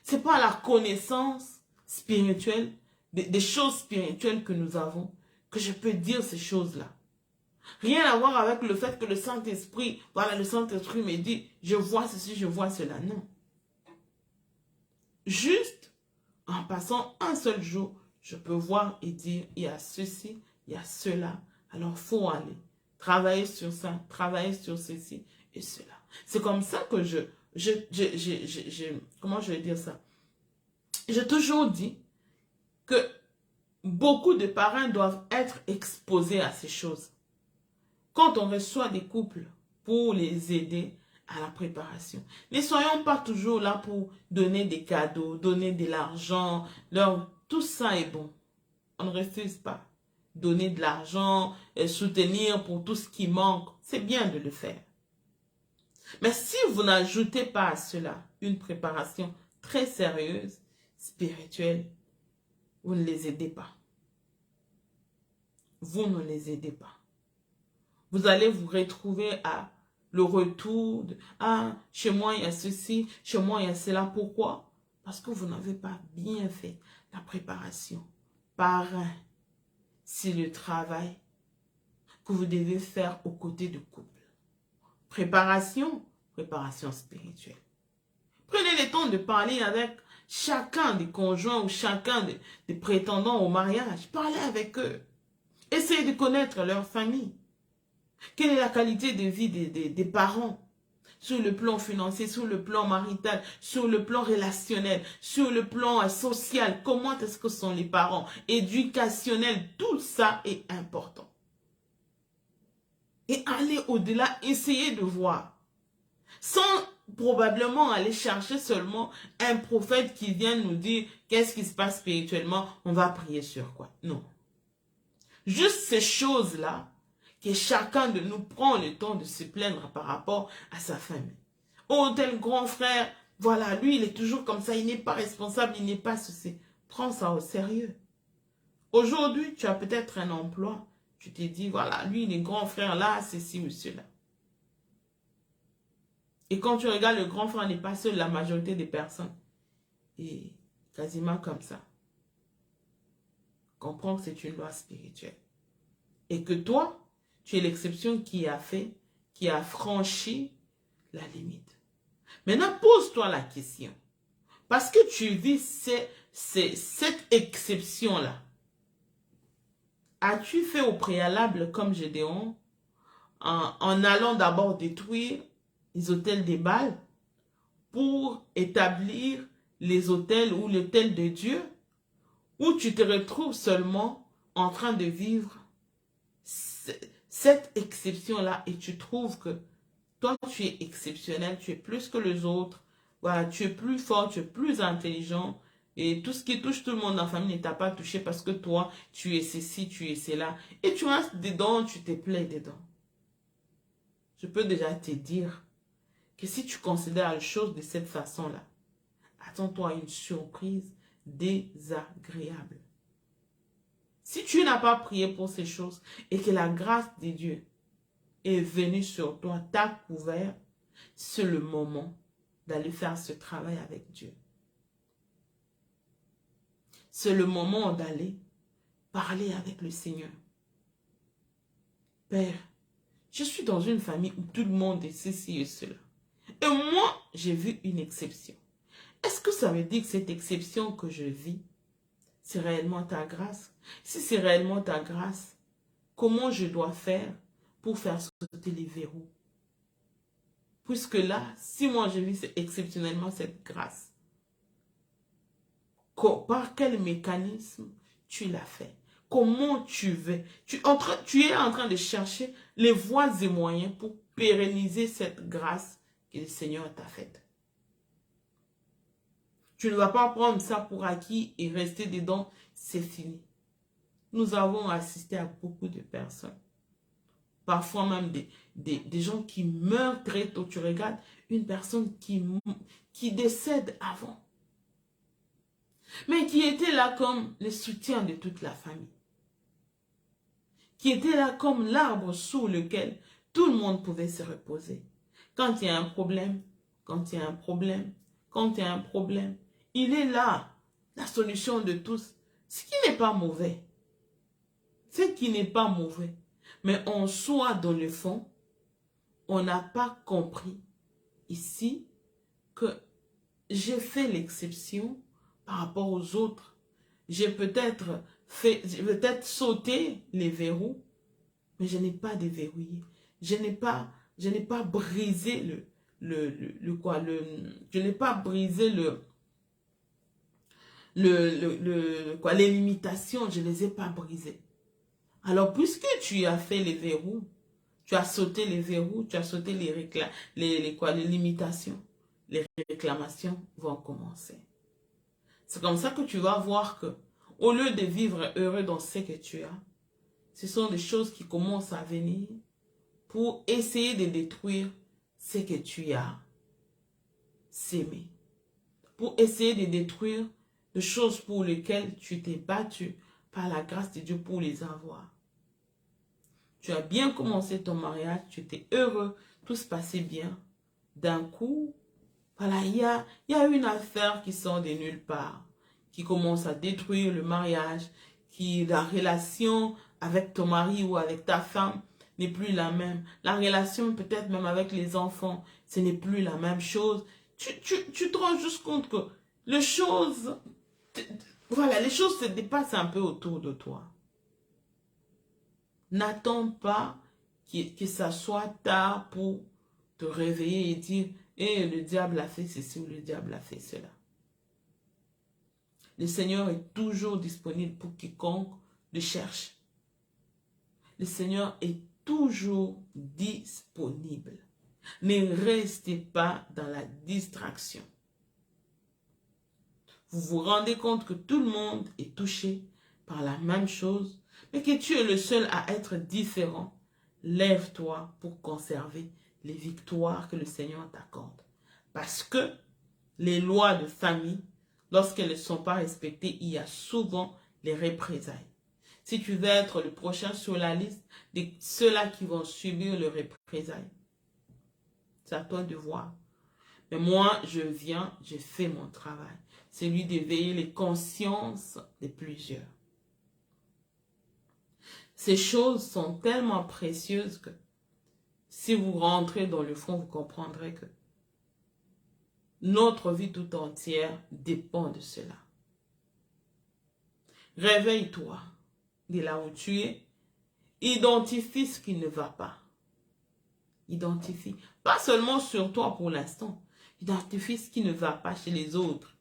Ce n'est pas la connaissance spirituelle, des choses spirituelles que nous avons, que je peux dire ces choses-là. Rien à voir avec le fait que le Saint-Esprit, voilà, le Saint-Esprit me dit, je vois ceci, je vois cela. Non. Juste en passant un seul jour, je peux voir et dire, il y a ceci, il y a cela. Alors, il faut aller travailler sur ça, travailler sur ceci et cela. C'est comme ça que comment je vais dire ça? J'ai toujours dit que beaucoup de parents doivent être exposés à ces choses. Quand on reçoit des couples pour les aider à la préparation, ne soyons pas toujours là pour donner des cadeaux, donner de l'argent. Tout ça est bon. On ne refuse pas. Donner de l'argent, soutenir pour tout ce qui manque, c'est bien de le faire. Mais si vous n'ajoutez pas à cela une préparation très sérieuse, spirituelle, vous ne les aidez pas. Vous ne les aidez pas. Vous allez vous retrouver à le retour de « Ah, chez moi, il y a ceci, chez moi, il y a cela. » Pourquoi? Parce que vous n'avez pas bien fait la préparation. Parrain, c'est le travail que vous devez faire aux côtés du couple. Préparation, préparation spirituelle. Prenez le temps de parler avec chacun des conjoints ou chacun des prétendants au mariage. Parlez avec eux. Essayez de connaître leur famille. Quelle est la qualité de vie des parents? Sur le plan financier, sur le plan marital, sur le plan relationnel, sur le plan social. Comment est-ce que sont les parents? Éducationnel, tout ça est important. Et aller au-delà, essayer de voir. Sans probablement aller chercher seulement un prophète qui vient nous dire qu'est-ce qui se passe spirituellement, on va prier sur quoi. Non. Juste ces choses-là, que chacun de nous prend le temps de se plaindre par rapport à sa famille. Oh, tel grand frère, voilà, lui, il est toujours comme ça, il n'est pas responsable, il n'est pas ceci. Prends ça au sérieux. Aujourd'hui, tu as peut-être un emploi, tu te dis, voilà, lui, il est grand frère là, ceci ou cela. Et quand tu regardes, le grand frère n'est pas seul, la majorité des personnes. Et quasiment comme ça. Comprends que c'est une loi spirituelle. Et que toi, tu es l'exception qui a franchi la limite. Maintenant, pose-toi la question. Parce que tu vis cette exception-là, as-tu fait au préalable comme Gédéon, en allant d'abord détruire les autels des Baals pour établir les autels ou l'autel de Dieu, ou tu te retrouves seulement en train de vivre cette exception-là et tu trouves que toi, tu es exceptionnel, tu es plus que les autres, voilà, tu es plus fort, tu es plus intelligent et tout ce qui touche tout le monde dans la famille ne t'a pas touché parce que toi, tu es ceci, tu es cela et tu restes dedans, tu te plais dedans. Je peux déjà te dire que si tu considères les choses de cette façon-là, attends-toi à une surprise désagréable. Si tu n'as pas prié pour ces choses et que la grâce de Dieu est venue sur toi, t'a couvert, c'est le moment d'aller faire ce travail avec Dieu. C'est le moment d'aller parler avec le Seigneur. Père, je suis dans une famille où tout le monde est ceci et cela. Et moi, j'ai vu une exception. Est-ce que ça veut dire que cette exception que je vis, c'est réellement ta grâce? Si c'est réellement ta grâce, comment je dois faire pour faire sauter les verrous? Puisque là, si moi je vis exceptionnellement cette grâce, par quel mécanisme tu l'as fait? Comment tu veux? Tu es en train de chercher les voies et moyens pour pérenniser cette grâce que le Seigneur t'a faite. Tu ne vas pas prendre ça pour acquis et rester dedans, c'est fini. Nous avons assisté à beaucoup de personnes. Parfois même des gens qui meurent très tôt. Tu regardes une personne qui décède avant. Mais qui était là comme le soutien de toute la famille. Qui était là comme l'arbre sous lequel tout le monde pouvait se reposer. Quand il y a un problème, quand il y a un problème, quand il y a un problème, il est là, la solution de tous. Ce qui n'est pas mauvais. Ce qui n'est pas mauvais. Mais en soi, dans le fond, on n'a pas compris ici que j'ai fait l'exception par rapport aux autres. J'ai peut-être sauté les verrous, mais je n'ai pas déverrouillé. Je n'ai pas brisé je n'ai pas brisé les limitations, je ne les ai pas brisées. Alors, puisque tu as fait les verrous, tu as sauté les verrous, tu as sauté les limitations, les réclamations vont commencer. C'est comme ça que tu vas voir que, au lieu de vivre heureux dans ce que tu as, ce sont des choses qui commencent à venir pour essayer de détruire ce que tu as sémé. Pour essayer de détruire les choses pour lesquelles tu t'es battu par la grâce de Dieu pour les avoir. Tu as bien commencé ton mariage, tu étais heureux, tout se passait bien. D'un coup, voilà, il y a une affaire qui sort de nulle part, qui commence à détruire le mariage, la relation avec ton mari ou avec ta femme n'est plus la même. La relation peut-être même avec les enfants, ce n'est plus la même chose. Tu te rends juste compte que les choses se dépassent un peu autour de toi. N'attends pas que ça soit tard pour te réveiller et dire « Eh, le diable a fait ceci ou le diable a fait cela. » Le Seigneur est toujours disponible pour quiconque le cherche. Le Seigneur est toujours disponible. Ne restez pas dans la distraction. Vous vous rendez compte que tout le monde est touché par la même chose, mais que tu es le seul à être différent. Lève-toi pour conserver les victoires que le Seigneur t'accorde. Parce que les lois de famille, lorsqu'elles ne sont pas respectées, il y a souvent les représailles. Si tu veux être le prochain sur la liste de ceux-là qui vont subir les représailles, c'est à toi de voir. Mais moi, je fais mon travail. C'est lui d'éveiller les consciences de plusieurs. Ces choses sont tellement précieuses que si vous rentrez dans le fond, vous comprendrez que notre vie tout entière dépend de cela. Réveille-toi de là où tu es. Identifie ce qui ne va pas. Identifie. Pas seulement sur toi pour l'instant. Identifie ce qui ne va pas chez les autres.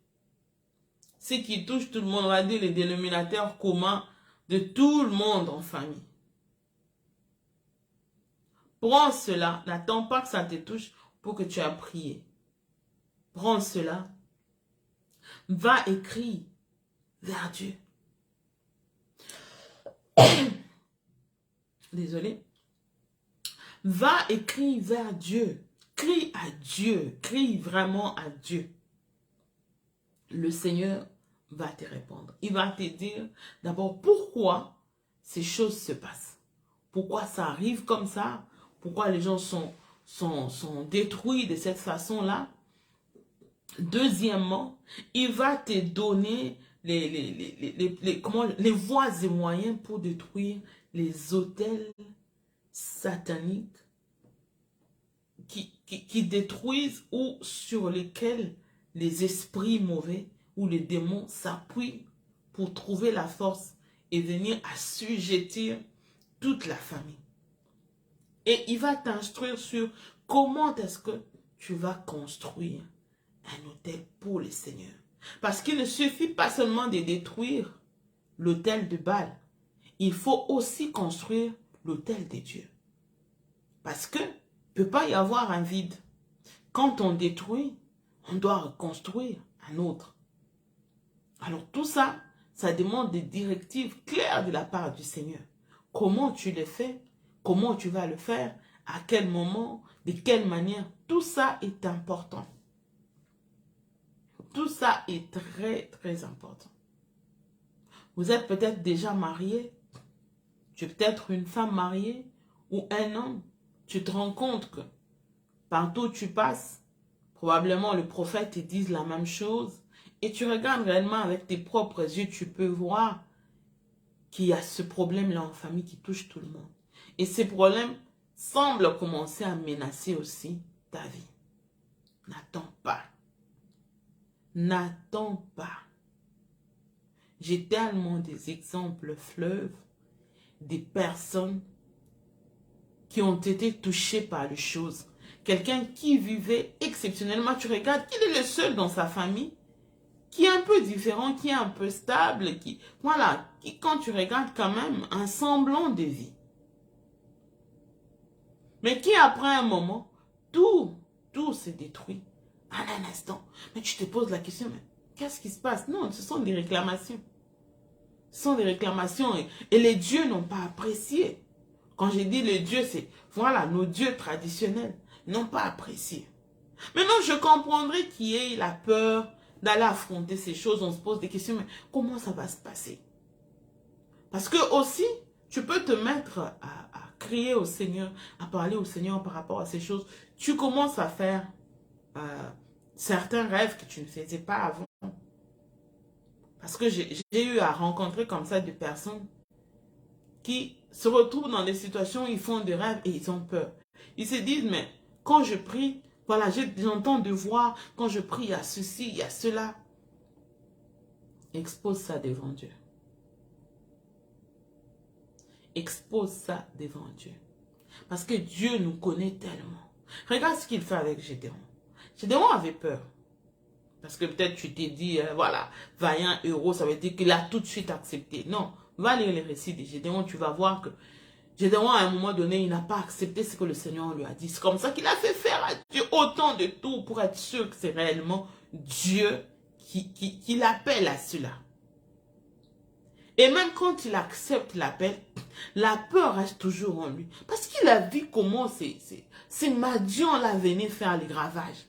Ce qui touche tout le monde, on va dire les dénominateurs communs de tout le monde en famille. Prends cela. N'attends pas que ça te touche pour que tu aies prié. Prends cela. Va écrire vers Dieu. Désolé. Va écrire vers Dieu. Crie à Dieu. Crie vraiment à Dieu. Le Seigneur va te répondre. Il va te dire d'abord pourquoi ces choses se passent. Pourquoi ça arrive comme ça. Pourquoi les gens sont détruits de cette façon-là. Deuxièmement, il va te donner les voies et moyens pour détruire les autels sataniques qui détruisent ou sur lesquels les esprits mauvais ou les démons s'appuient pour trouver la force et venir assujettir toute la famille. Et il va t'instruire sur comment est-ce que tu vas construire un autel pour le Seigneur. Parce qu'il ne suffit pas seulement de détruire l'autel de Baal. Il faut aussi construire l'autel de Dieu. Parce que ne peut pas y avoir un vide. Quand on détruit, on doit reconstruire un autre. Alors tout ça, ça demande des directives claires de la part du Seigneur. Comment tu le fais? Comment tu vas le faire? À quel moment? De quelle manière? Tout ça est important. Tout ça est très, très important. Vous êtes peut-être déjà marié. Tu es peut-être une femme mariée ou un homme. Tu te rends compte que partout où tu passes, Probablement, le prophète te dise la même chose. Et tu regardes réellement avec tes propres yeux, tu peux voir qu'il y a ce problème-là en famille qui touche tout le monde. Et ces problèmes semblent commencer à menacer aussi ta vie. N'attends pas. N'attends pas. J'ai tellement des exemples fleuves, des personnes qui ont été touchées par les choses. Quelqu'un qui vivait exceptionnellement, tu regardes qu'il est le seul dans sa famille, qui est un peu différent, qui est un peu stable, qui, voilà, qui quand tu regardes quand même un semblant de vie. Mais qui après un moment, tout se détruit en un instant. Mais tu te poses la question, mais qu'est-ce qui se passe? Non, ce sont des réclamations. Ce sont des réclamations et les dieux n'ont pas apprécié. Quand je dis les dieux, c'est, voilà, nos dieux traditionnels n'ont pas apprécié. Maintenant, je comprendrais qu'il y ait la peur d'aller affronter ces choses. On se pose des questions, mais comment ça va se passer? Parce que aussi, tu peux te mettre à crier au Seigneur, à parler au Seigneur par rapport à ces choses. Tu commences à faire certains rêves que tu ne faisais pas avant. Parce que j'ai eu à rencontrer comme ça des personnes qui se retrouvent dans des situations où ils font des rêves et ils ont peur. Ils se disent, mais quand je prie, voilà, j'entends de voix, quand je prie, il y a ceci, il y a cela. Expose ça devant Dieu. Expose ça devant Dieu. Parce que Dieu nous connaît tellement. Regarde ce qu'il fait avec Gédéon. Gédéon avait peur. Parce que peut-être tu t'es dit, voilà, vaillant héros, ça veut dire qu'il a tout de suite accepté. Non, va lire les récits de Gédéon, tu vas voir que Gédéon, à un moment donné, il n'a pas accepté ce que le Seigneur lui a dit. C'est comme ça qu'il a fait faire à Dieu autant de tout pour être sûr que c'est réellement Dieu qui l'appelle à cela. Et même quand il accepte l'appel, la peur reste toujours en lui. Parce qu'il a vu comment ces Madians-là venaient faire les ravages.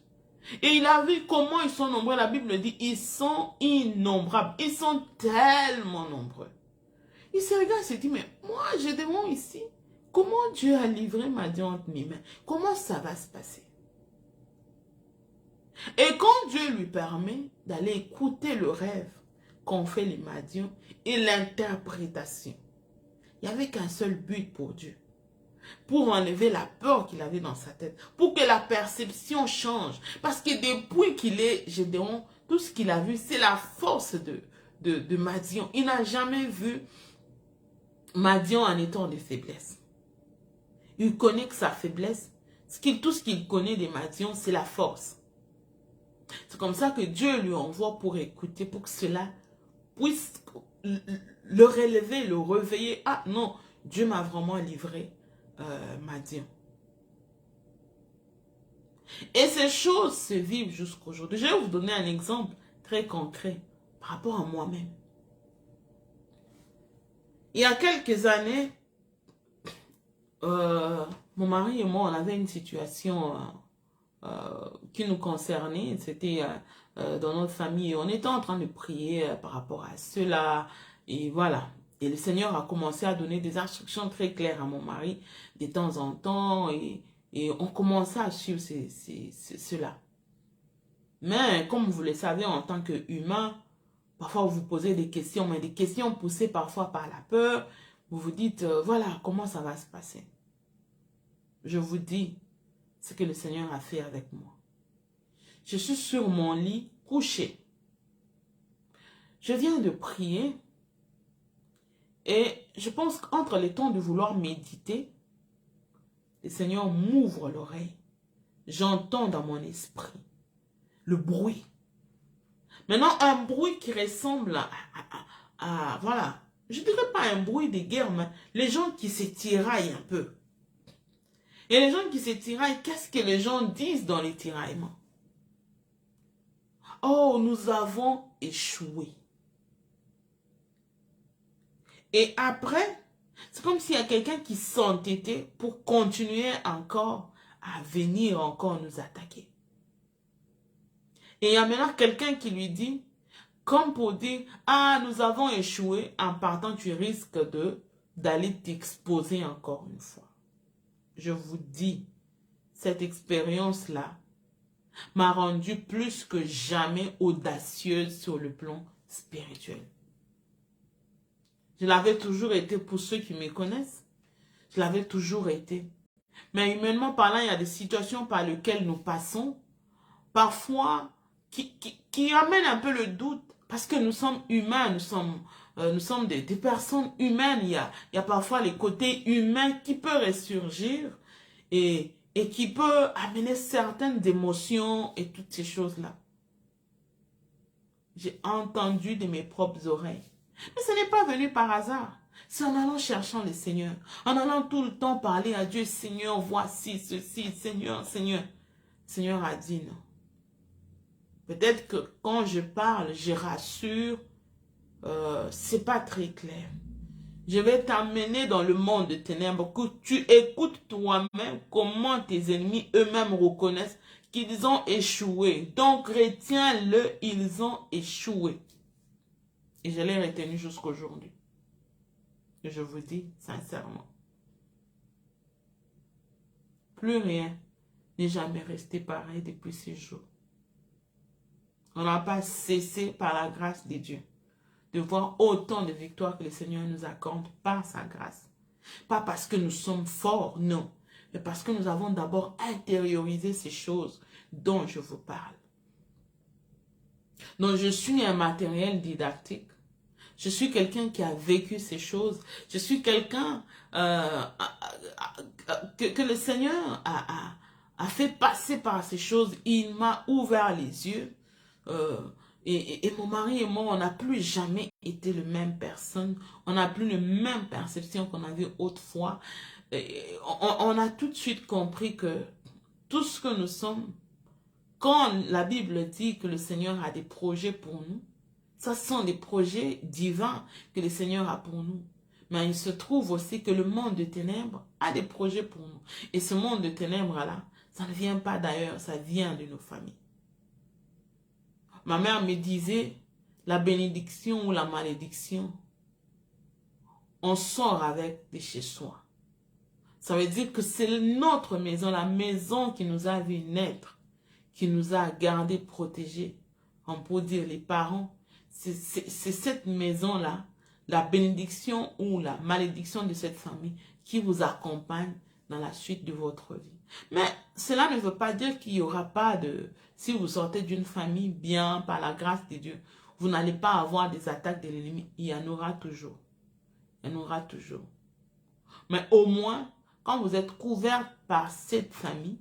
Et il a vu comment ils sont nombreux. La Bible dit, ils sont innombrables. Ils sont tellement nombreux. Il se regarde et se dit, mais moi, j'ai des mots ici. Comment Dieu a livré Madian entre mes mains? Comment ça va se passer? Et quand Dieu lui permet d'aller écouter le rêve qu'ont fait les Madians et l'interprétation, il n'y avait qu'un seul but pour Dieu. Pour enlever la peur qu'il avait dans sa tête. Pour que la perception change. Parce que depuis qu'il est Gédéon, tout ce qu'il a vu, c'est la force de Madian. Il n'a jamais vu Madian en étant de faiblesse. Il connaît que sa faiblesse, tout ce qu'il connaît des Madian, c'est la force. C'est comme ça que Dieu lui envoie pour écouter, pour que cela puisse le relever, le réveiller. Ah non, Dieu m'a vraiment livré Madian. Et ces choses se vivent jusqu'aujourd'hui. Je vais vous donner un exemple très concret par rapport à moi-même. Il y a quelques années, mon mari et moi, on avait une situation qui nous concernait. C'était dans notre famille. On était en train de prier par rapport à cela. Et voilà. Et le Seigneur a commencé à donner des instructions très claires à mon mari de temps en temps. Et on commençait à suivre cela. Mais comme vous le savez, en tant qu'humain, parfois vous vous posez des questions, mais des questions poussées parfois par la peur. Vous vous dites, voilà, comment ça va se passer? Je vous dis ce que le Seigneur a fait avec moi. Je suis sur mon lit, couché. Je viens de prier. Et je pense qu'entre les temps de vouloir méditer, le Seigneur m'ouvre l'oreille. J'entends dans mon esprit le bruit. Maintenant, un bruit qui ressemble à voilà, je ne dirais pas un bruit de guerre, mais les gens qui se tiraillent un peu. Et les gens qui se tiraillent, qu'est-ce que les gens disent dans les tiraillements? Oh, nous avons échoué. Et après, c'est comme s'il y a quelqu'un qui s'entêtait pour continuer encore à venir encore nous attaquer. Et il y a maintenant quelqu'un qui lui dit, comme pour dire, ah, nous avons échoué, en partant, tu risques d'aller t'exposer encore une fois. Je vous dis, cette expérience-là m'a rendue plus que jamais audacieuse sur le plan spirituel. Je l'avais toujours été pour ceux qui me connaissent. Je l'avais toujours été. Mais humainement parlant, il y a des situations par lesquelles nous passons, parfois, qui amènent un peu le doute. Parce que nous sommes humains, nous sommes des personnes humaines. Il y a parfois les côtés humains qui peuvent ressurgir et qui peuvent amener certaines émotions et toutes ces choses-là. J'ai entendu de mes propres oreilles. Mais ce n'est pas venu par hasard. C'est en allant cherchant le Seigneur. En allant tout le temps parler à Dieu. Seigneur, voici ceci. Seigneur, Seigneur. Seigneur a dit non. Peut-être que quand je parle, je rassure. C'est pas très clair. Je vais t'amener dans le monde de ténèbres. Que tu écoutes toi-même comment tes ennemis eux-mêmes reconnaissent qu'ils ont échoué. Donc retiens-le, ils ont échoué. Et je l'ai retenu jusqu'aujourd'hui. Et je vous dis sincèrement. Plus rien n'est jamais resté pareil depuis ces jours. On n'a pas cessé par la grâce de Dieu de voir autant de victoires que le Seigneur nous accorde par sa grâce. Pas parce que nous sommes forts, non. Mais parce que nous avons d'abord intériorisé ces choses dont je vous parle. Donc je suis un matériel didactique. Je suis quelqu'un qui a vécu ces choses. Je suis quelqu'un que le Seigneur a fait passer par ces choses. Il m'a ouvert les yeux. Et mon mari et moi, on n'a plus jamais été la même personne. On n'a plus la même perception qu'on avait autrefois. On a tout de suite compris que tout ce que nous sommes, quand la Bible dit que le Seigneur a des projets pour nous, ce sont des projets divins que le Seigneur a pour nous. Mais il se trouve aussi que le monde de ténèbres a des projets pour nous. Et ce monde de ténèbres-là, ça ne vient pas d'ailleurs, ça vient de nos familles. Ma mère me disait, la bénédiction ou la malédiction, on sort avec de chez soi. Ça veut dire que c'est notre maison, la maison qui nous a vu naître, qui nous a gardés, protégés. On peut dire les parents, c'est cette maison-là, la bénédiction ou la malédiction de cette famille qui vous accompagne dans la suite de votre vie. Mais cela ne veut pas dire qu'il n'y aura pas de... Si vous sortez d'une famille bien par la grâce de Dieu, vous n'allez pas avoir des attaques de l'ennemi. Il y en aura toujours. Il y en aura toujours. Mais au moins, quand vous êtes couvert par cette famille,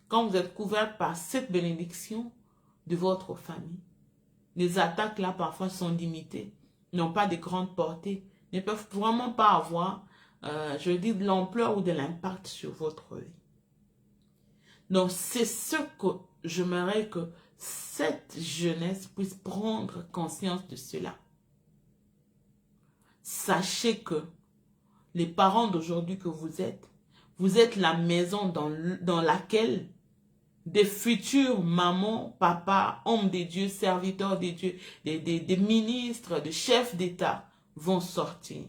quand vous êtes couvert par cette bénédiction de votre famille, les attaques là parfois sont limitées, n'ont pas de grande portée, ne peuvent vraiment pas avoir, je dis, de l'ampleur ou de l'impact sur votre vie. Donc c'est ce que j'aimerais que cette jeunesse puisse prendre conscience de cela. Sachez que les parents d'aujourd'hui que vous êtes la maison dans laquelle des futurs mamans, papas, hommes de Dieu, serviteurs de Dieu, des ministres, des chefs d'État vont sortir.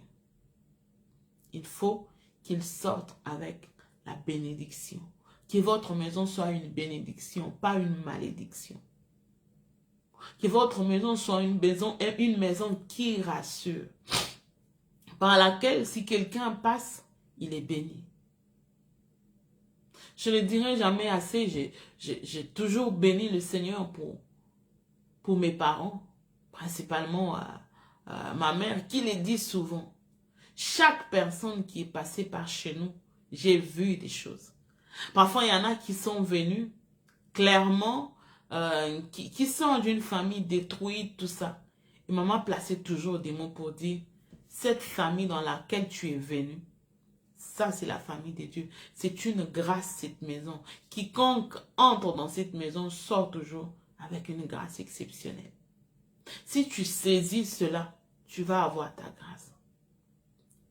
Il faut qu'ils sortent avec la bénédiction. Que votre maison soit une bénédiction, pas une malédiction. Que votre maison soit une maison qui rassure, par laquelle si quelqu'un passe, il est béni. Je ne dirai jamais assez, j'ai toujours béni le Seigneur pour mes parents, principalement ma mère, qui le dit souvent. Chaque personne qui est passée par chez nous, j'ai vu des choses. Parfois, il y en a qui sont venus, clairement, qui sont d'une famille détruite, tout ça. Et maman plaçait toujours des mots pour dire, cette famille dans laquelle tu es venu, ça, c'est la famille de Dieu. C'est une grâce, cette maison. Quiconque entre dans cette maison sort toujours avec une grâce exceptionnelle. Si tu saisis cela, tu vas avoir ta grâce.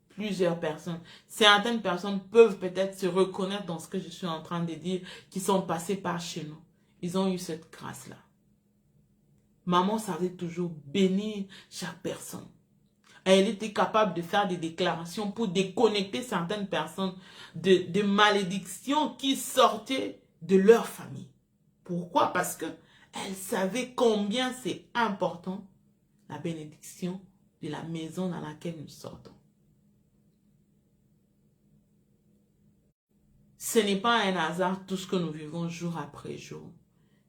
Plusieurs personnes, certaines personnes peuvent peut-être se reconnaître dans ce que je suis en train de dire, qui sont passées par chez nous. Ils ont eu cette grâce-là. Maman savait toujours bénir chaque personne. Elle était capable de faire des déclarations pour déconnecter certaines personnes de malédictions qui sortaient de leur famille. Pourquoi? Parce que elle savait combien c'est important la bénédiction de la maison dans laquelle nous sortons. Ce n'est pas un hasard tout ce que nous vivons jour après jour.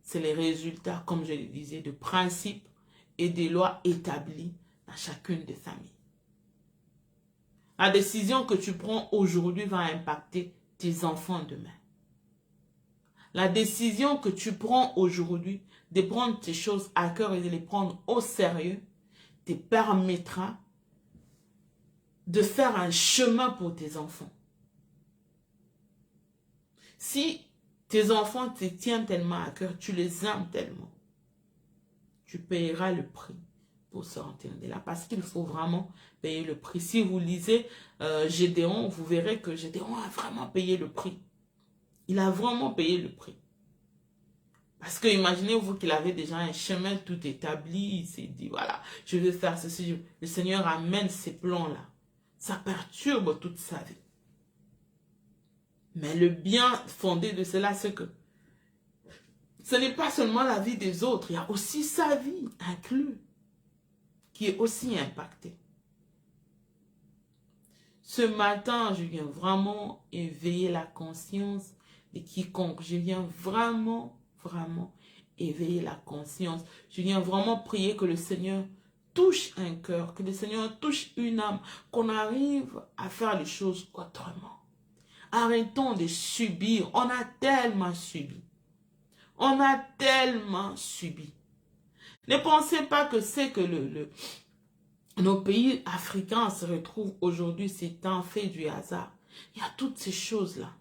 C'est les résultats, comme je le disais, de principes et des lois établies dans chacune des familles. La décision que tu prends aujourd'hui va impacter tes enfants demain. La décision que tu prends aujourd'hui de prendre tes choses à cœur et de les prendre au sérieux te permettra de faire un chemin pour tes enfants. Si tes enfants te tiennent tellement à cœur, tu les aimes tellement, tu payeras le prix pour sortir de là. Parce qu'il faut vraiment payer le prix. Si vous lisez Gédéon, vous verrez que Gédéon a vraiment payé le prix. Il a vraiment payé le prix. Parce que imaginez-vous qu'il avait déjà un chemin tout établi. Il s'est dit, voilà, je vais faire ceci. Le Seigneur amène ces plans-là. Ça perturbe toute sa vie. Mais le bien fondé de cela, c'est que ce n'est pas seulement la vie des autres. Il y a aussi sa vie inclue qui est aussi impactée. Ce matin, je viens vraiment éveiller la conscience de quiconque. Je viens vraiment éveiller la conscience. Je viens vraiment prier que le Seigneur touche un cœur, que le Seigneur touche une âme, qu'on arrive à faire les choses autrement. Arrêtons de subir. On a tellement subi. On a tellement subi. Ne pensez pas que c'est que nos pays africains se retrouvent aujourd'hui, c'est un fait du hasard. Il y a toutes ces choses-là.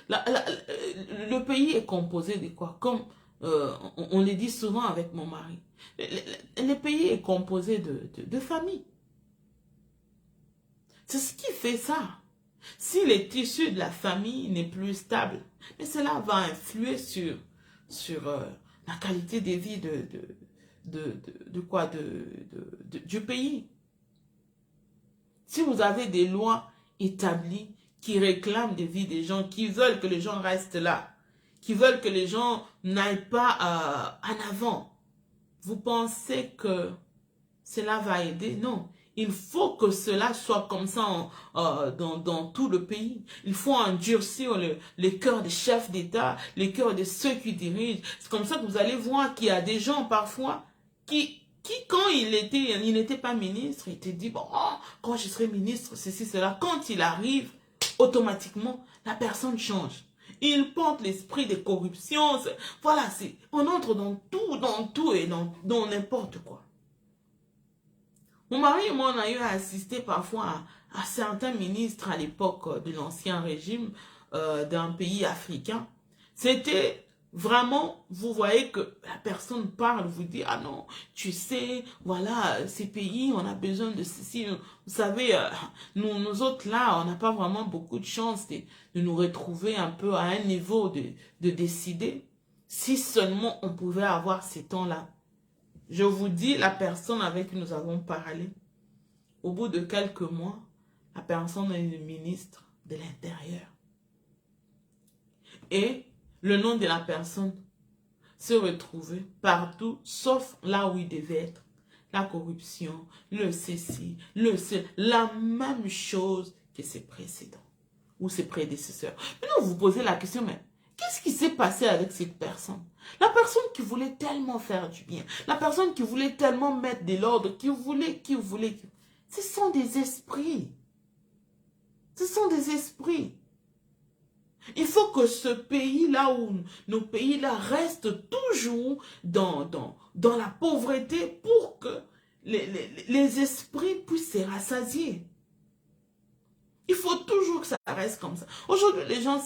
Le pays est composé de quoi? Comme on le dit souvent avec mon mari. Le pays est composé de familles. C'est ce qui fait ça. Si le tissu de la famille n'est plus stable, mais cela va influer sur la qualité de vie du pays. Si vous avez des lois établies qui réclament des vies des gens, qui veulent que les gens restent là, qui veulent que les gens n'aillent pas en avant, vous pensez que cela va aider? Non. Il faut que cela soit comme ça dans tout le pays. Il faut endurcir les cœurs des chefs d'État, les cœurs de ceux qui dirigent. C'est comme ça que vous allez voir qu'il y a des gens parfois qui quand il n'était pas ministre, il te dit, bon, quand je serai ministre, ceci, cela. Quand il arrive, automatiquement, la personne change. Il porte l'esprit de corruption. Voilà, on entre dans tout et dans n'importe quoi. Mon mari et moi, on a eu à assister parfois à certains ministres à l'époque de l'ancien régime d'un pays africain. C'était vraiment, vous voyez que la personne parle, vous dit, ah non, tu sais, voilà, ces pays, on a besoin de ceci. Vous savez, nous autres là, on n'a pas vraiment beaucoup de chance de nous retrouver un peu à un niveau de décider. Si seulement on pouvait avoir ces temps-là. Je vous dis, la personne avec qui nous avons parlé, au bout de quelques mois, la personne est le ministre de l'Intérieur. Et le nom de la personne se retrouvait partout, sauf là où il devait être. La corruption, le ceci, la même chose que ses précédents ou ses prédécesseurs. Maintenant, vous vous posez la question, mais qu'est-ce qui s'est passé avec cette personne? La personne qui voulait tellement faire du bien, la personne qui voulait tellement mettre de l'ordre, qui voulait. Ce sont des esprits. Ce sont des esprits. Il faut que ce pays-là, où nos pays-là restent toujours dans la pauvreté pour que les esprits puissent se rassasier. Il faut toujours que ça reste comme ça. Aujourd'hui, les gens,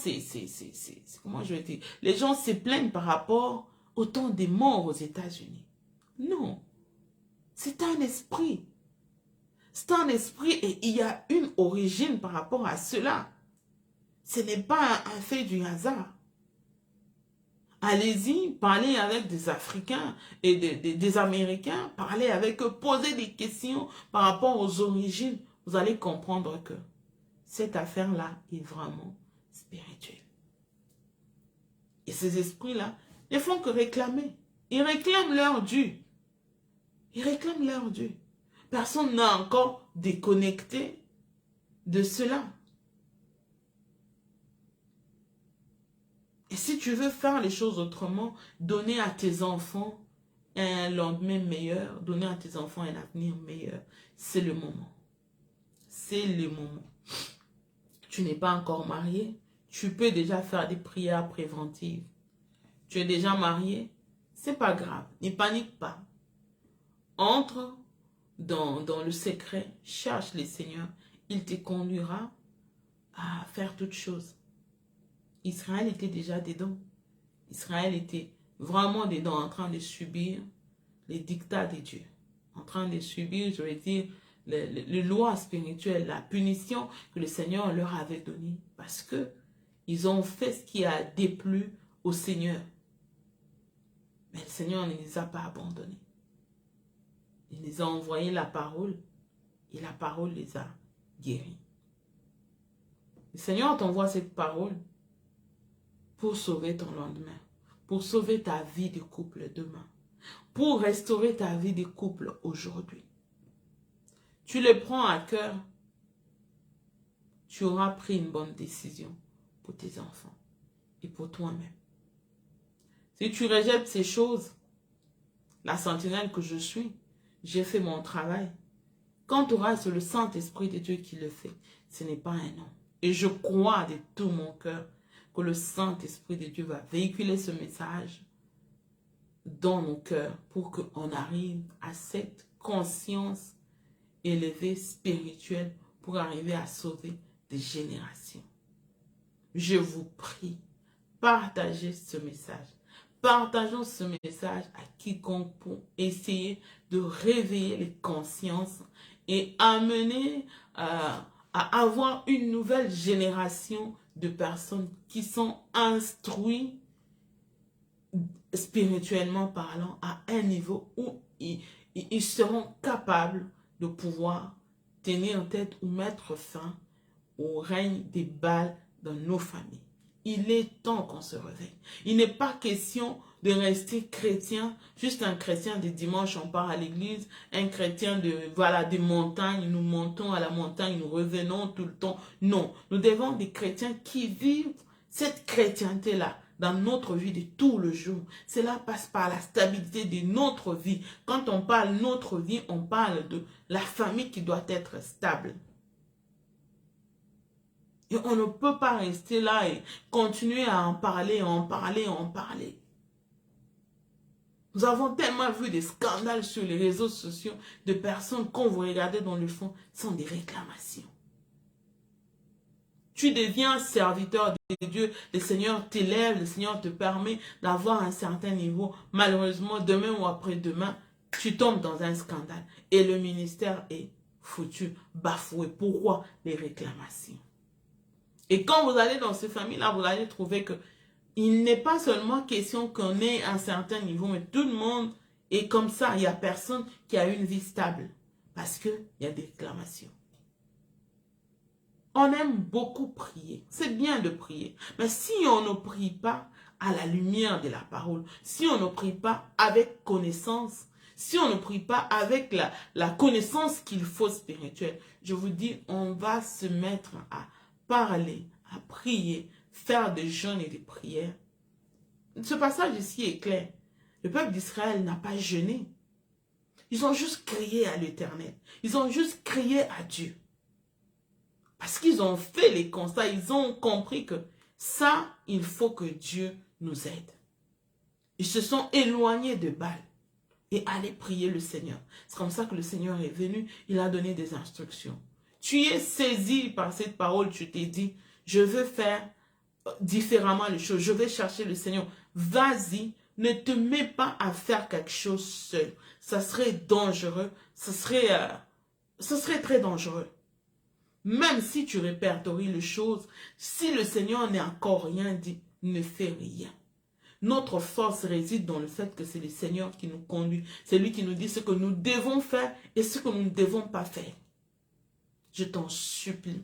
comment je vais dire, les gens se plaignent par rapport au temps des morts aux États-Unis. Non. C'est un esprit. C'est un esprit et il y a une origine par rapport à cela. Ce n'est pas un fait du hasard. Allez-y, parlez avec des Africains et des Américains, parlez avec eux, posez des questions par rapport aux origines. Vous allez comprendre que cette affaire-là est vraiment spirituelle. Et ces esprits-là ne font que réclamer. Ils réclament leur dû. Ils réclament leur dû. Personne n'a encore déconnecté de cela. Et si tu veux faire les choses autrement, donner à tes enfants un lendemain meilleur, donner à tes enfants un avenir meilleur, c'est le moment. C'est le moment. Tu n'es pas encore marié, tu peux déjà faire des prières préventives. Tu es déjà marié, c'est pas grave, ne panique pas. Entre dans le secret, cherche le Seigneur, il te conduira à faire toutes choses. Israël était déjà dedans. Israël était vraiment dedans, en train de subir les dictats de Dieu. En train de subir, je veux dire, les lois spirituelles, la punition que le Seigneur leur avait donnée. Parce que ils ont fait ce qui a déplu au Seigneur. Mais le Seigneur ne les a pas abandonnés. Il les a envoyé la parole et la parole les a guéris. Le Seigneur t'envoie cette parole pour sauver ton lendemain, pour sauver ta vie de couple demain, pour restaurer ta vie de couple aujourd'hui. Tu le prends à cœur, tu auras pris une bonne décision pour tes enfants et pour toi-même. Si tu rejettes ces choses, la sentinelle que je suis, j'ai fait mon travail. Quand tu auras sur le Saint-Esprit de Dieu qui le fait, ce n'est pas un nom. Et je crois de tout mon cœur que le Saint-Esprit de Dieu va véhiculer ce message dans nos cœurs pour qu'on arrive à cette conscience élevée spirituelle pour arriver à sauver des générations. Je vous prie, partagez ce message. Partageons ce message à quiconque pour essayer de réveiller les consciences et amener à avoir une nouvelle génération de personnes qui sont instruites spirituellement parlant à un niveau où ils seront capables de pouvoir tenir tête ou mettre fin au règne des Baals dans nos familles. Il est temps qu'on se réveille. Il n'est pas question de rester chrétien, juste un chrétien de dimanche, on part à l'église, un chrétien des montagnes, nous montons à la montagne, nous revenons tout le temps. Non, nous devons des chrétiens qui vivent cette chrétienté-là dans notre vie de tout le jour. Cela passe par la stabilité de notre vie. Quand on parle de notre vie, on parle de la famille qui doit être stable. Et on ne peut pas rester là et continuer à en parler, en parler, en parler. Nous avons tellement vu des scandales sur les réseaux sociaux de personnes, quand vous regardez dans le fond, sont des réclamations. Tu deviens serviteur de Dieu, le Seigneur t'élève, le Seigneur te permet d'avoir un certain niveau. Malheureusement, demain ou après-demain, tu tombes dans un scandale et le ministère est foutu, bafoué. Pourquoi? Les réclamations. Et quand vous allez dans ces familles-là, vous allez trouver que il n'est pas seulement question qu'on ait un certain niveau, mais tout le monde est comme ça. Il n'y a personne qui a une vie stable parce qu'il y a des réclamations. On aime beaucoup prier. C'est bien de prier. Mais si on ne prie pas à la lumière de la parole, si on ne prie pas avec connaissance, si on ne prie pas avec la connaissance qu'il faut spirituelle, je vous dis, on va se mettre à parler, à prier, faire des jeûnes et des prières. Ce passage ici est clair. Le peuple d'Israël n'a pas jeûné. Ils ont juste crié à l'Éternel. Ils ont juste crié à Dieu. Parce qu'ils ont fait les constats. Ils ont compris que ça, il faut que Dieu nous aide. Ils se sont éloignés de Baal et allaient prier le Seigneur. C'est comme ça que le Seigneur est venu. Il a donné des instructions. Tu es saisi par cette parole, tu t'es dit, je veux faire différemment les choses, je vais chercher le Seigneur. Vas-y, ne te mets pas à faire quelque chose seul. Ça serait dangereux, ça serait très dangereux. Même si tu répertories les choses, si le Seigneur n'a encore rien dit, ne fais rien. Notre force réside dans le fait que c'est le Seigneur qui nous conduit. C'est lui qui nous dit ce que nous devons faire et ce que nous ne devons pas faire. Je t'en supplie,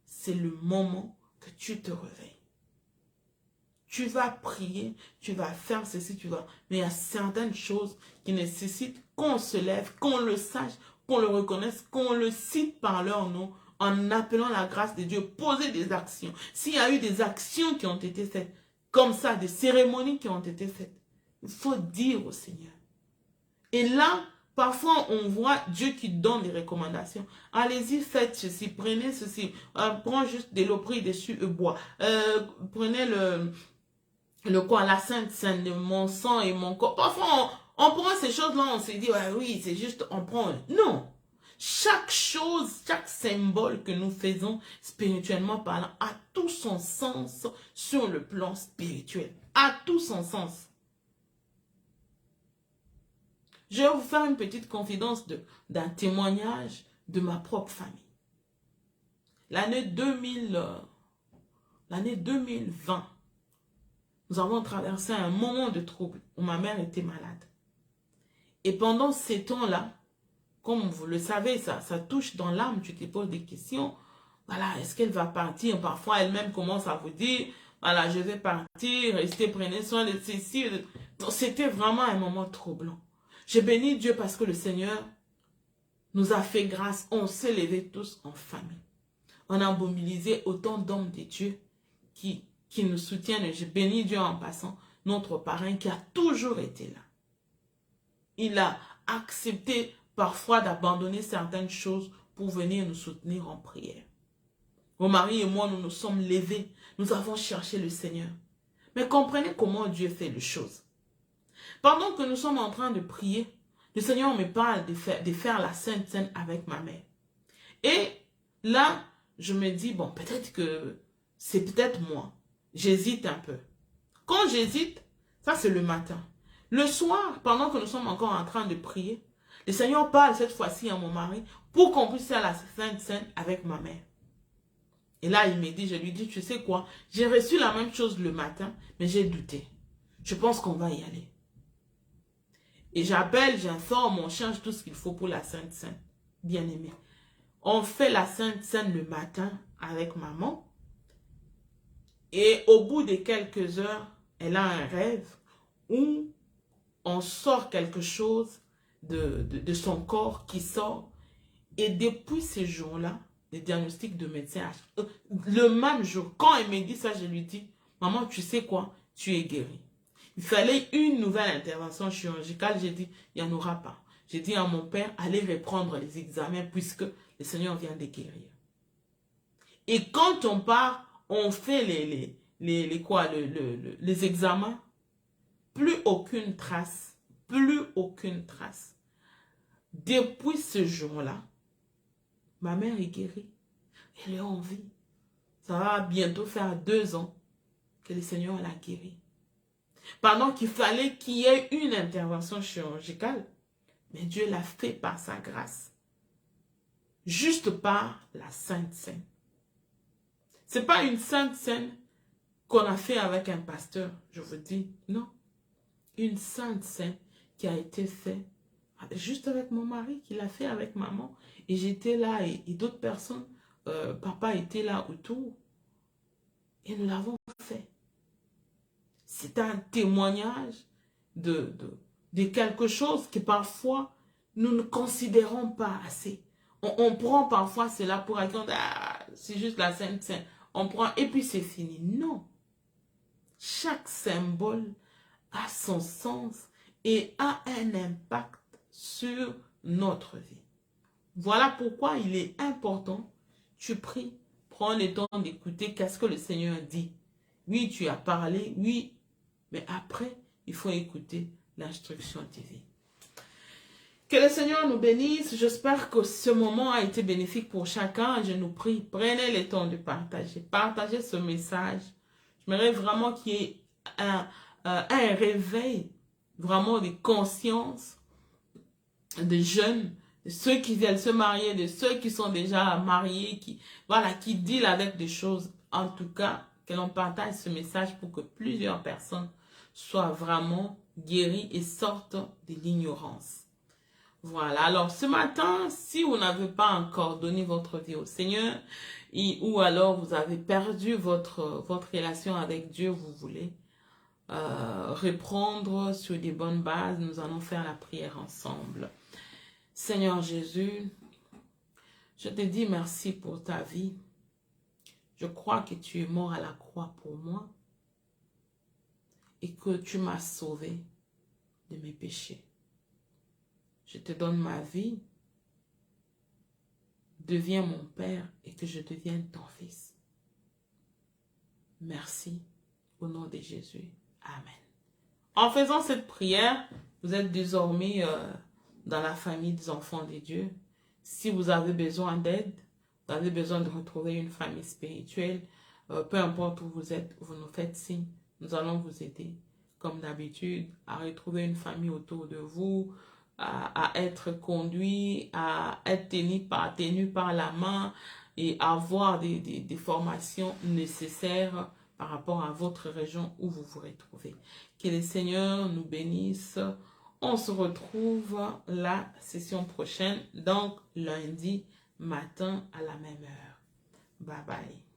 c'est le moment que tu te réveilles. Tu vas prier, tu vas faire ceci, tu vas... Mais il y a certaines choses qui nécessitent qu'on se lève, qu'on le sache, qu'on le reconnaisse, qu'on le cite par leur nom, en appelant la grâce de Dieu, poser des actions. S'il y a eu des actions qui ont été faites, comme ça, des cérémonies qui ont été faites, il faut dire au Seigneur. Et là, parfois, on voit Dieu qui donne des recommandations. Allez-y, faites ceci, prenez ceci. Prends juste de l'eau, pris dessus et bois. Prenez le quoi, la Sainte Seine, mon sang et mon corps. Parfois, on prend ces choses-là, on se dit, ah oui, c'est juste, on prend. Non. Chaque chose, chaque symbole que nous faisons, spirituellement parlant, a tout son sens sur le plan spirituel. A tout son sens. Je vais vous faire une petite confidence d'un témoignage de ma propre famille. L'année 2020, nous avons traversé un moment de trouble où ma mère était malade. Et pendant ces temps-là, comme vous le savez, ça touche dans l'âme, tu te poses des questions. Voilà, est-ce qu'elle va partir? Parfois, elle-même commence à vous dire, voilà, je vais partir, restez, prenez soin de ceci. C'était vraiment un moment troublant. J'ai béni Dieu parce que le Seigneur nous a fait grâce. On s'est levés tous en famille. On a mobilisé autant d'hommes de Dieu qui nous soutiennent. J'ai béni Dieu en passant, notre parrain qui a toujours été là. Il a accepté parfois d'abandonner certaines choses pour venir nous soutenir en prière. Mon mari et moi, nous nous sommes levés. Nous avons cherché le Seigneur. Mais comprenez comment Dieu fait les choses. Pendant que nous sommes en train de prier, le Seigneur me parle de faire la Sainte Seine avec ma mère. Et là, je me dis, bon, peut-être que c'est peut-être moi. J'hésite un peu. Quand j'hésite, ça c'est le matin. Le soir, pendant que nous sommes encore en train de prier, le Seigneur parle cette fois-ci à mon mari pour qu'on puisse faire la Sainte Seine avec ma mère. Et là, il me dit, je lui dis, tu sais quoi, j'ai reçu la même chose le matin, mais j'ai douté. Je pense qu'on va y aller. Et j'appelle, j'informe, on change tout ce qu'il faut pour la Sainte Seine. Bien aimé. On fait la Sainte Seine le matin avec maman. Et au bout de quelques heures, elle a un rêve où on sort quelque chose de son corps qui sort. Et depuis ce jour-là, le diagnostic de médecin, le même jour, quand elle me dit ça, je lui dis, maman, tu sais quoi, tu es guérie. Il fallait une nouvelle intervention chirurgicale. J'ai dit, il n'y en aura pas. J'ai dit à mon père, allez reprendre les examens puisque le Seigneur vient de guérir. Et quand on part, on fait les examens. Plus aucune trace. Plus aucune trace. Depuis ce jour-là, ma mère est guérie. Elle est en vie. Ça va bientôt faire 2 ans que le Seigneur l'a guérie. Pendant qu'il fallait qu'il y ait une intervention chirurgicale, mais Dieu l'a fait par sa grâce. Juste par la Sainte Seine. Ce n'est pas une Sainte Seine qu'on a fait avec un pasteur, je vous dis, non. Une Sainte Seine qui a été faite juste avec mon mari, qui l'a fait avec maman. Et j'étais là et d'autres personnes, papa était là autour. Et nous l'avons fait. C'est un témoignage de quelque chose que parfois nous ne considérons pas assez. On prend parfois cela pour acquis, c'est juste la Sainte Seine. On prend et puis c'est fini. Non. Chaque symbole a son sens et a un impact sur notre vie. Voilà pourquoi il est important, tu pries, prends le temps d'écouter qu'est-ce que le Seigneur dit. Oui, tu as parlé, oui, mais après, il faut écouter l'instruction divine. Que le Seigneur nous bénisse. J'espère que ce moment a été bénéfique pour chacun. Je nous prie, prenez le temps de partager. Partagez ce message. J'aimerais vraiment qu'il y ait un réveil, vraiment de conscience des jeunes, de ceux qui viennent se marier, de ceux qui sont déjà mariés, qui dealent avec des choses. En tout cas, que l'on partage ce message pour que plusieurs personnes soient vraiment guéries et sortent de l'ignorance. Voilà, alors ce matin, si vous n'avez pas encore donné votre vie au Seigneur, ou alors vous avez perdu votre relation avec Dieu, vous voulez reprendre sur des bonnes bases. Nous allons faire la prière ensemble. Seigneur Jésus, je te dis merci pour ta vie. Je crois que tu es mort à la croix pour moi et que tu m'as sauvé de mes péchés. Je te donne ma vie. Deviens mon Père et que je devienne ton Fils. Merci au nom de Jésus. Amen. En faisant cette prière, vous êtes désormais dans la famille des enfants de Dieu. Si vous avez besoin d'aide, vous avez besoin de retrouver une famille spirituelle, peu importe où vous êtes, vous nous faites signe. Nous allons vous aider, comme d'habitude, à retrouver une famille autour de vous, à être conduit, à être tenu par la main et avoir des formations nécessaires par rapport à votre région où vous vous retrouvez. Que le Seigneur nous bénisse. On se retrouve la session prochaine, donc lundi matin à la même heure. Bye bye.